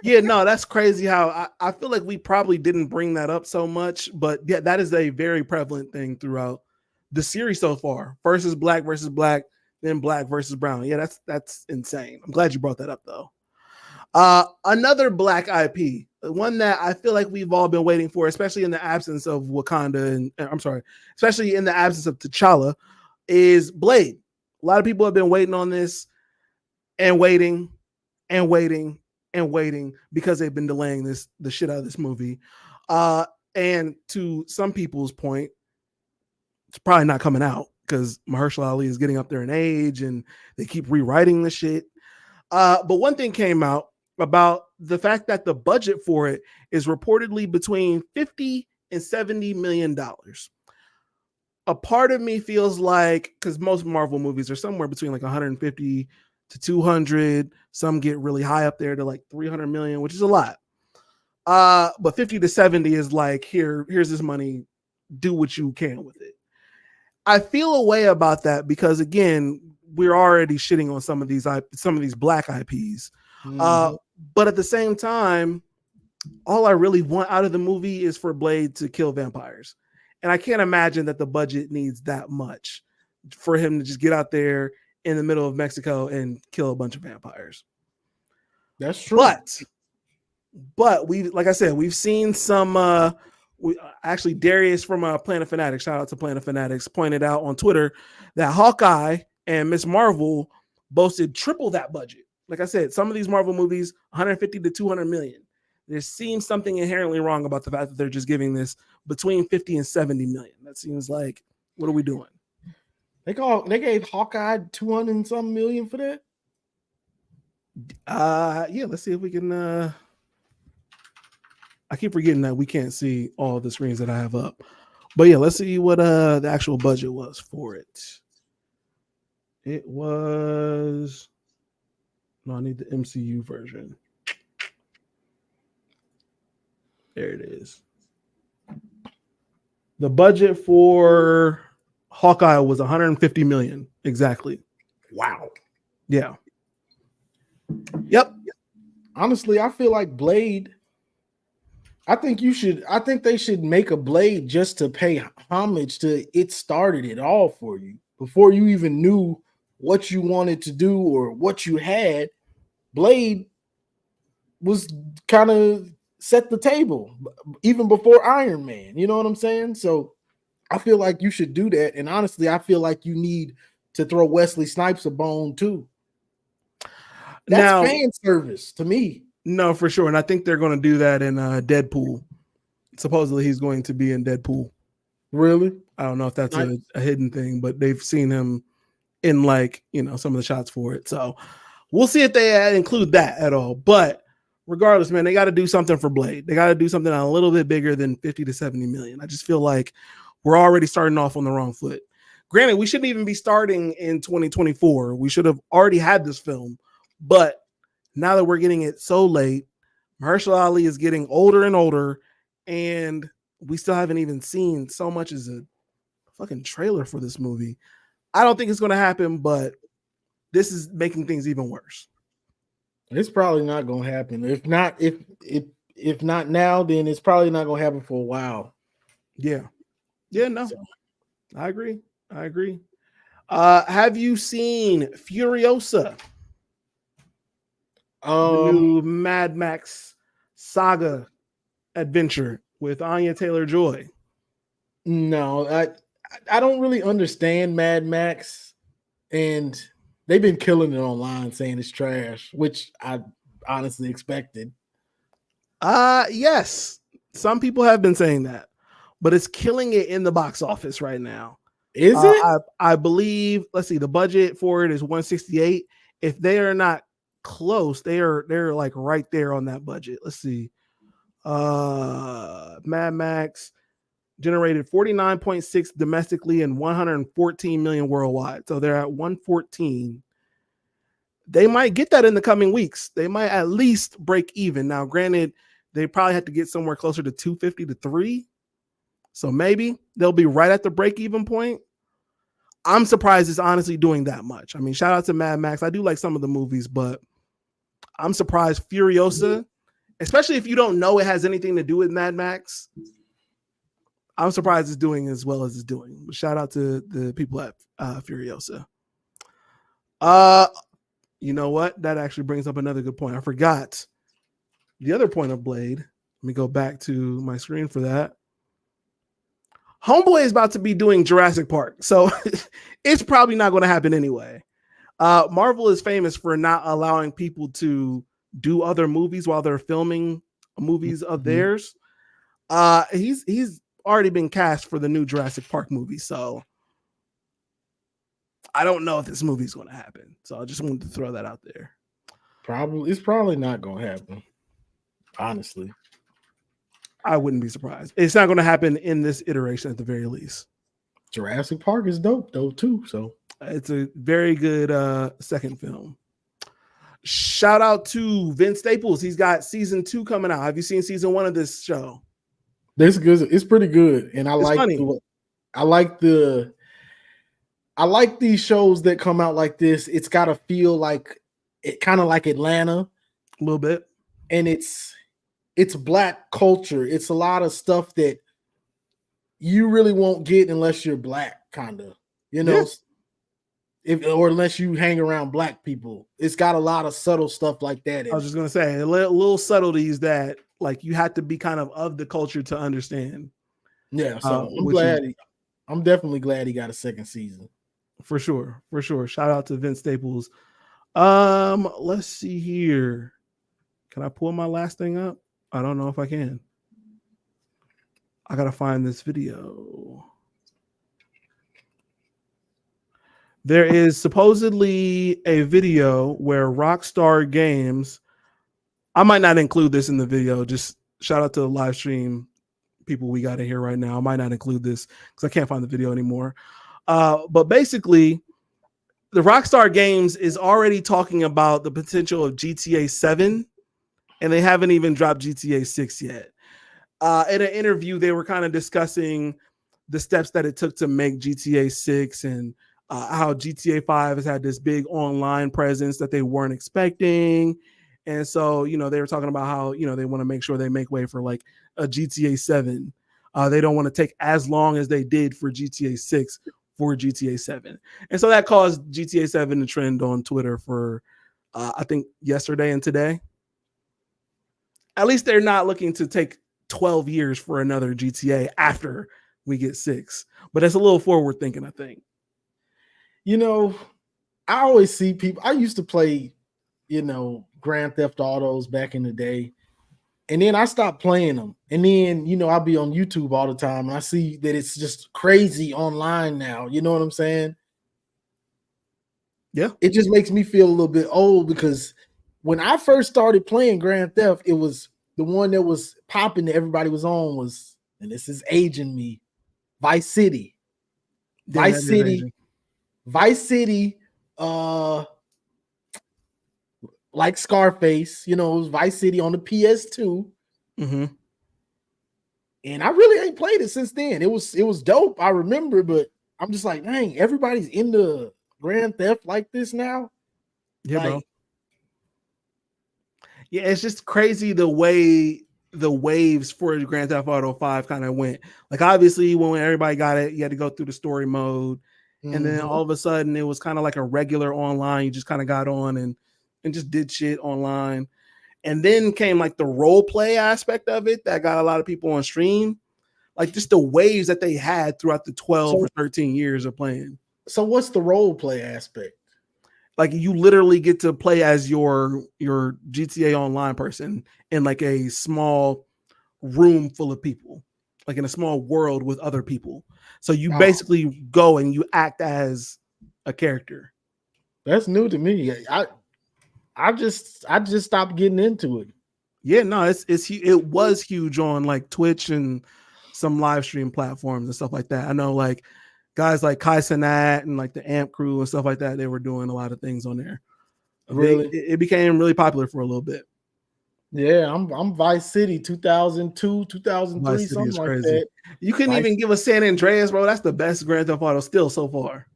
Yeah, no, that's crazy how I feel like we probably didn't bring that up so much, but yeah, that is a very prevalent thing throughout the series so far. First is black versus black, then black versus brown. Yeah, that's insane. I'm glad you brought that up though. Another black IP, one that I feel like we've all been waiting for, especially in the absence of Wakanda especially in the absence of T'Challa, is Blade. A lot of people have been waiting on this and waiting and waiting and waiting because they've been delaying the shit out of this movie. And to some people's point, it's probably not coming out because Mahershala Ali is getting up there in age and they keep rewriting the shit. But one thing came out about the fact that the budget for it is reportedly between $50 and $70 million. A part of me feels like, because most Marvel movies are somewhere between like 150 to 200, some get really high up there to like 300 million, which is a lot. But 50 to 70 is like, here's this money, do what you can with it. I feel a way about that because again, we're already shitting on some of these black IPs. But at the same time, all I really want out of the movie is for Blade to kill vampires. And I can't imagine that the budget needs that much for him to just get out there in the middle of Mexico and kill a bunch of vampires. That's true. But like I said, we've seen some actually Darius from Planet Fanatics, shout out to Planet Fanatics, pointed out on Twitter that Hawkeye and Miss Marvel boasted triple that budget. Like I said, some of these Marvel movies, 150 to 200 million. There seems something inherently wrong about the fact that they're just giving this between 50 and 70 million. That seems like, what are we doing? They gave Hawkeye 200 and some million for that. Yeah, let's see if we can. I keep forgetting that we can't see all the screens that I have up, but yeah, let's see what the actual budget was for it. It was. No, I need the MCU version. There it is. The budget for Hawkeye was 150 million exactly. Wow. Yeah. Yep. Honestly, I feel like Blade. I think they should make a Blade just to pay homage to it started it all for you. Before you even knew what you wanted to do or what you had, Blade was kind of set the table even before Iron Man. You know what I'm saying? So I feel like you should do that. And honestly, I feel like you need to throw Wesley Snipes a bone too. That's fan service to me. No, for sure. And I think they're going to do that in Deadpool. Supposedly he's going to be in Deadpool. Really? I don't know if that's a hidden thing, but they've seen him in some of the shots for it. So we'll see if they include that at all. But regardless, man, they got to do something for Blade. They got to do something a little bit bigger than 50 to 70 million. I just feel like we're already starting off on the wrong foot. Granted, we shouldn't even be starting in 2024. We should have already had this film. But now that we're getting it so late, Mahershala Ali is getting older and older, and we still haven't even seen so much as a fucking trailer for this movie. I don't think it's going to happen, but this is making things even worse. It's probably not going to happen. If not now, then it's probably not going to happen for a while. Yeah. Yeah, no. So. I agree. Have you seen Furiosa? The new Mad Max saga adventure with Anya Taylor-Joy. No, I don't really understand Mad Max, and they've been killing it online saying it's trash, which I honestly expected. Yes, some people have been saying that, but it's killing it in the box office right now. Is it? I believe. Let's see. The budget for it is 168. If they are not close, they're like right there on that budget. Let's see. Mad Max generated 49.6 domestically and 114 million worldwide. So they're at 114. They might get that in the coming weeks. They might at least break even. Now, granted, they probably have to get somewhere closer to 250 to 3. So maybe they'll be right at the break even point. I'm surprised it's honestly doing that much. I mean, shout out to Mad Max. I do like some of the movies, but I'm surprised Furiosa, especially if you don't know it has anything to do with Mad Max. I'm surprised it's doing as well as it's doing. But shout out to the people at Furiosa. You know what? That actually brings up another good point. I forgot the other point of Blade. Let me go back to my screen for that. Homeboy is about to be doing Jurassic Park, so it's probably not going to happen anyway. Marvel is famous for not allowing people to do other movies while they're filming movies of theirs. He's already been cast for the new Jurassic Park movie, so I don't know if this movie is going to happen. So I just wanted to throw that out there. It's probably not going to happen. Honestly, I wouldn't be surprised. It's not going to happen in this iteration at the very least. Jurassic Park is dope though too. So it's a very good second film. Shout out to Vince Staples. He's got season 2 coming out. Have you seen season 1 of this show? This good. It's pretty good, and I It's like funny. I like these shows that come out like this. It's got to feel like it, kind of like Atlanta, A little bit. and it's black culture. It's a lot of stuff that you really won't get unless you're black, kind of, you know, or unless you hang around black people. It's got a lot of subtle stuff like that. I was just gonna say little subtleties that like you have to be kind of the culture to understand. Yeah, so I'm glad. I'm definitely glad he got a second season. For sure. Shout out to Vince Staples. Let's see here. Can I pull my last thing up? I don't know if I can. I gotta find this video. There is supposedly a video where Rockstar Games, I might not include this in the video, just shout out to the live stream people we got in here right now. I might not include this because I can't find the video anymore. But basically, the Rockstar Games is already talking about the potential of GTA 7, and they haven't even dropped GTA 6 yet. In an interview, they were kind of discussing the steps that it took to make GTA 6 and how GTA 5 has had this big online presence that they weren't expecting. And so, you know, they were talking about how, you know, they want to make sure they make way for like a GTA 7. They don't want to take as long as they did for GTA 6 for GTA 7. And so that caused GTA 7 to trend on Twitter for, I think, yesterday and today. At least they're not looking to take 12 years for another GTA after we get 6. But it's a little forward thinking, I think. You know, I always see people. I used to play, you know, Grand Theft Autos back in the day. And then I stopped playing them. And then, you know, I'll be on YouTube all the time. And I see that it's just crazy online now. You know what I'm saying? Yeah. It just makes me feel a little bit old because when I first started playing Grand Theft, it was the one that was popping that everybody was on was, and this is aging me, Vice City. Yeah, Vice City, like Scarface, you know, it was Vice City on the PS2. Mm-hmm. And I really ain't played it since then. It was dope, I remember, but I'm just like, dang, everybody's into Grand Theft like this now. Yeah, like, bro. Yeah, it's just crazy the way the waves for Grand Theft Auto 5 kind of went. Like, obviously, when everybody got it, you had to go through the story mode. And then all of a sudden, it was kind of like a regular online. You just kind of got on and just did shit online. And then came like the role play aspect of it that got a lot of people on stream. Like just the waves that they had throughout the 12 or 13 years of playing. So what's the role play aspect? Like you literally get to play as your GTA Online person in like a small room full of people, like in a small world with other people. So you basically go and you act as a character. That's new to me. I just stopped getting into it. Yeah, no, it was huge on like Twitch and some live stream platforms and stuff like that. I know like guys like Kai Cenat and like the Amp crew and stuff like that, they were doing a lot of things on there. Really? It became really popular for a little bit. Yeah, I'm Vice City 2002, 2003, Vice City something is like crazy. that. You couldn't even give us San Andreas, bro. That's the best Grand Theft Auto still so far.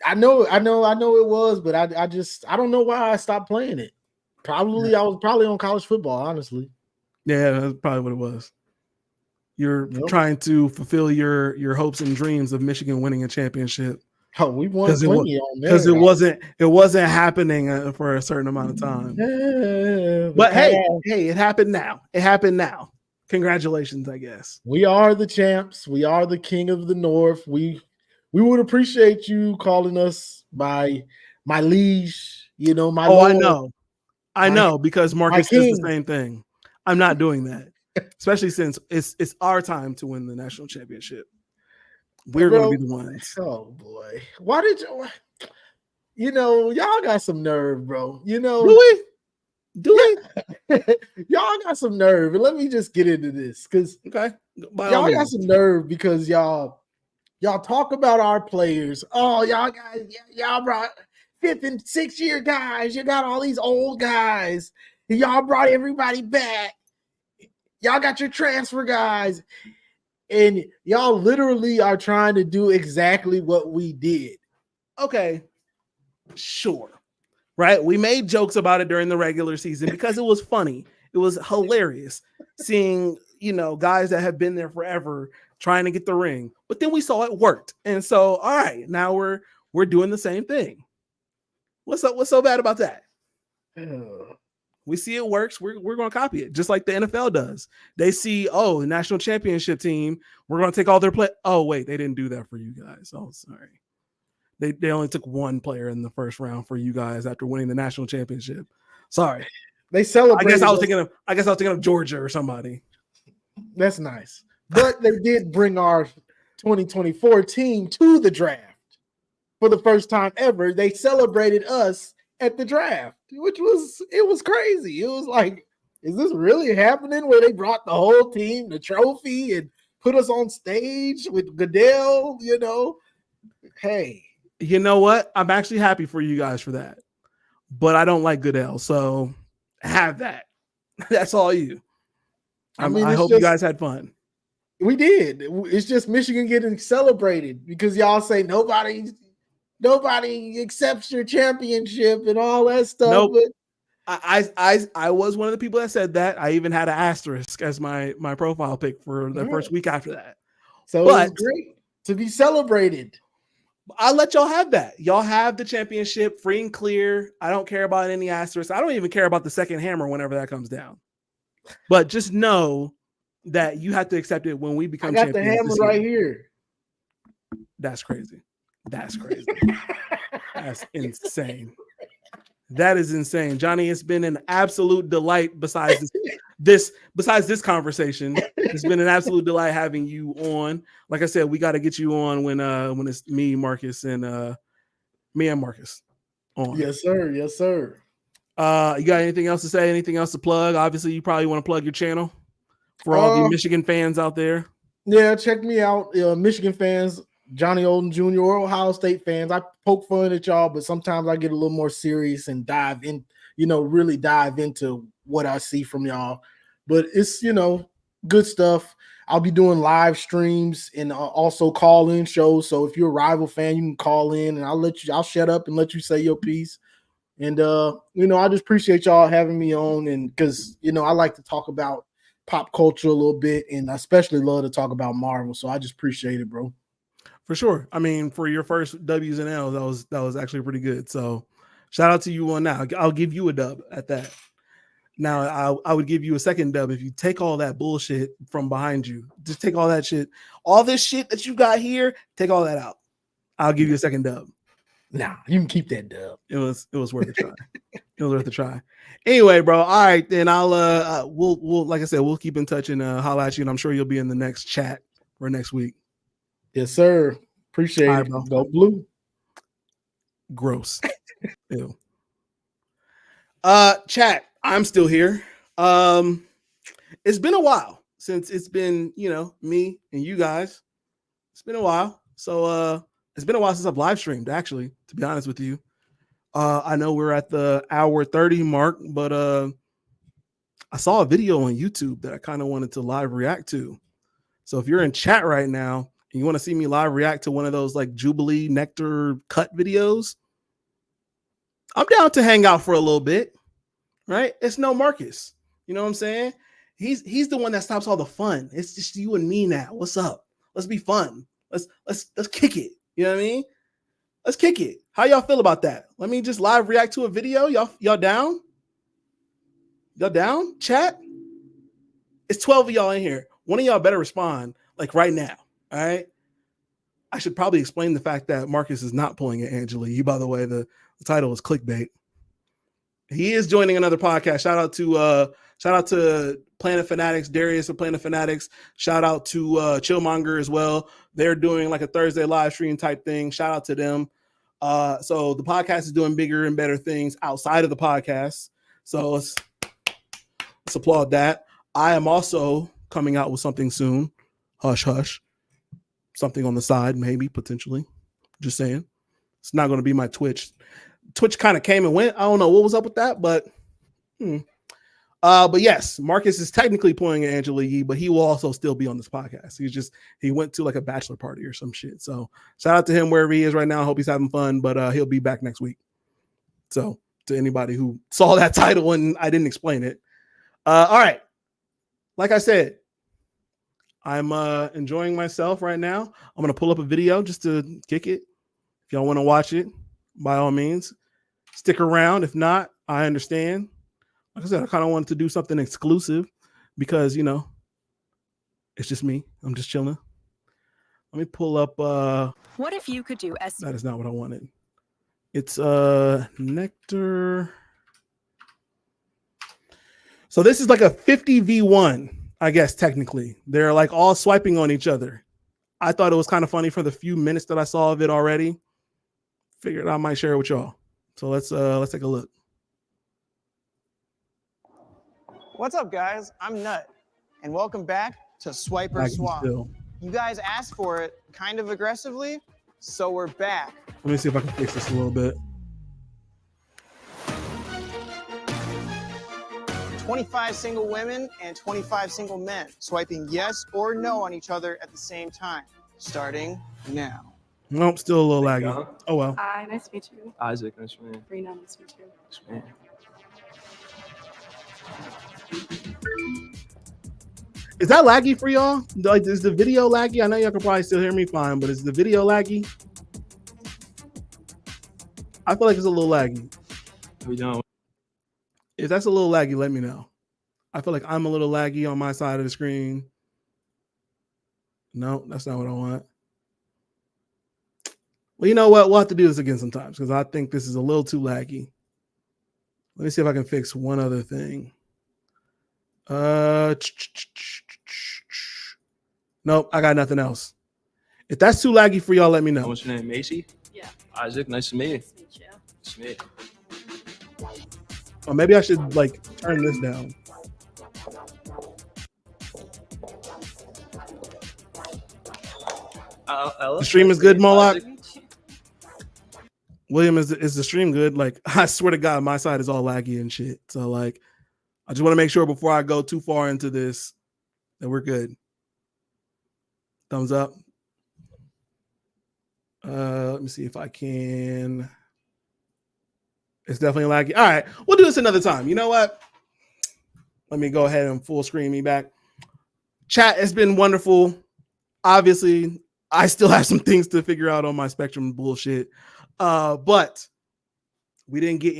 I know it was, but I don't know why I stopped playing it. I was probably on college football, honestly. Yeah, that's probably what it was. You're trying to fulfill your hopes and dreams of Michigan winning a championship. Oh, we won plenty on there. Because it wasn't happening for a certain amount of time. Yeah, but hey, it happened now. It happened now. Congratulations, I guess. We are the champs. We are the king of the North. We would appreciate you calling us by my liege. You know, my Lord. I know because Marcus says the same thing. I'm not doing that, especially since it's our time to win the national championship. We're going to be the ones. Oh boy, why did you? You know, y'all got some nerve, bro. You know, do we? Y'all got some nerve, and let me just get into this because y'all got some nerve because y'all talk about our players. Oh, y'all brought 5th and 6th year guys. You got all these old guys. Y'all brought everybody back. Y'all got your transfer guys. And y'all literally are trying to do exactly what we did. Okay, sure. Right? We made jokes about it during the regular season because it was funny. It was hilarious seeing, guys that have been there forever trying to get the ring. But then we saw it worked. And so, all right, now we're doing the same thing. What's up? What's so bad about that? We see it works. We're going to copy it, just like the NFL does. They see, the national championship team, we're going to take all their play. Oh, wait, they didn't do that for you guys. Oh, sorry. They only took one player in the first round for you guys after winning the national championship. Sorry. They celebrated. I guess I was thinking of Georgia or somebody. That's nice. But they did bring our 2024 team to the draft for the first time ever. They celebrated us at the draft, which was crazy. It was like, is this really happening? Where they brought the whole team, the trophy, and put us on stage with Goodell, Hey. You know what? I'm actually happy for you guys for that. But I don't like Goodell, so have that. That's all you. I hope you guys had fun. We did. It's just Michigan getting celebrated because y'all say nobody accepts your championship and all that stuff. Nope. But I was one of the people that said that. I even had an asterisk as my profile pic for the first week after that. So it was great to be celebrated. I'll let y'all have that. Y'all have the championship free and clear. I don't care about any asterisks. I don't even care about the second hammer whenever that comes down. But just know that you have to accept it when we become champions. I got the hammer right here. That's crazy. That's crazy. That's insane. That is insane. Johnny, it's been an absolute delight besides this conversation. It's been an absolute delight having you on. Like I said, we got to get you on when it's me, Marcus, and me and Marcus on. Yes, sir. Yes, sir. You got anything else to say? Anything else to plug? Obviously, you probably want to plug your channel for all the Michigan fans out there. Yeah, check me out, Michigan fans, Johnny Olden Jr. or Ohio State fans. I poke fun at y'all, but sometimes I get a little more serious and dive in, really dive into what I see from y'all. But it's, good stuff. I'll be doing live streams and also call-in shows. So if you're a rival fan, you can call in and I'll shut up and let you say your piece. And, I just appreciate y'all having me on. And because, I like to talk about pop culture a little bit, and I especially love to talk about Marvel. So I just appreciate it, bro. For sure. I mean, for your first W's and L's, that was actually pretty good. So shout out to you on that. I'll give you a dub at that. Now, I would give you a second dub if you take all that bullshit from behind you. Just take all that shit. All this shit that you got here, take all that out. I'll give you a second dub. Nah, you can keep that dub. It was worth a try. It was worth a try. Anyway, bro. All right, then I'll we'll like I said, we'll keep in touch and holla at you, and I'm sure you'll be in the next chat for next week. Yes, sir. Appreciate it, bro. Go Blue. Gross. Ew. Chat. I'm still here. It's been a while since it's been, me and you guys. It's been a while. So it's been a while since I've live streamed, actually, to be honest with you. I know we're at the hour 30 mark, but I saw a video on YouTube that I kind of wanted to live react to. So if you're in chat right now and you want to see me live react to one of those like Jubilee Nectar cut videos, I'm down to hang out for a little bit. Right? It's no Marcus. You know what I'm saying? He's the one that stops all the fun. It's just you and me now. What's up? Let's be fun. Let's kick it. You know what I mean? Let's kick it. How y'all feel about that? Let me just live react to a video. Y'all down? Y'all down? Chat? It's 12 of y'all in here. One of y'all better respond like right now. All right. I should probably explain the fact that Marcus is not pulling at Angela Yee. By the way, the title is clickbait. He is joining another podcast. Shout out to Planet Fanatics, Darius of Planet Fanatics. Shout out to Chillmonger as well. They're doing like a Thursday live stream type thing. Shout out to them. So the podcast is doing bigger and better things outside of the podcast. So let's applaud that. I am also coming out with something soon. Hush, hush. Something on the side, maybe, potentially. Just saying. It's not going to be my Twitch. Twitch kind of came and went. I don't know what was up with that, but But yes, Marcus is technically pulling an Angela Yee, but he will also still be on this podcast. He went to like a bachelor party or some shit. So shout out to him wherever he is right now. I hope he's having fun, but he'll be back next week. So to anybody who saw that title and I didn't explain it. All right. Like I said, I'm enjoying myself right now. I'm gonna pull up a video just to kick it. If y'all want to watch it, by all means, stick around. If not, I understand. Like I said, I kind of wanted to do something exclusive because, you know, it's just me. I'm just chilling. Let me pull up. What if you could do that is not what I wanted. It's Nectar. So this is like a 50v1, I guess, technically. They're like all swiping on each other. I thought it was kind of funny for the few minutes that I saw of it already. Figured I might share it with y'all. So let's take a look. What's up, guys? I'm Nut, and welcome back to Swipe or Swap. You guys asked for it kind of aggressively, so we're back. Let me see if I can fix this a little bit. 25 single women and 25 single men swiping yes or no on each other at the same time, starting now. Nope, still a little laggy. Oh well. Hi, nice to meet you. Isaac, nice to meet you. Rena, nice to meet you. Nice to meet you. Is that laggy for y'all? Like, is the video laggy? I know y'all can probably still hear me fine, but is the video laggy? I feel like it's a little laggy. We don't. If that's a little laggy, let me know. I feel like I'm a little laggy on my side of the screen. No, that's not what I want. Well, you know what? We'll have to do this again sometimes because I think this is a little too laggy. Let me see if I can fix one other thing. Nope, I got nothing else. If that's too laggy for y'all, let me know. What's your name, Macy? Yeah. Isaac, nice to meet you. Nice to meet you. Nice to meet you. Or maybe I should like turn this down. The stream is good, Moloch. William, is the stream good? Like, I swear to God, my side is all laggy and shit. So like, I just want to make sure before I go too far into this that we're good. Thumbs up. Let me see if I can. It's definitely laggy. All right, we'll do this another time. You know what? Let me go ahead and full screen me back. Chat, it's been wonderful. Obviously, I still have some things to figure out on my Spectrum bullshit. But we didn't get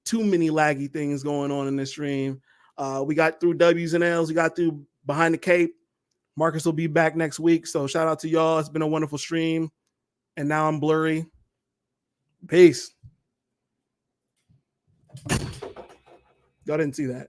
too many laggy things going on in this stream. We got through W's and L's. We got through Behind the Cape. Marcus will be back next week. So shout out to y'all. It's been a wonderful stream. And now I'm blurry. Peace. Y'all didn't see that.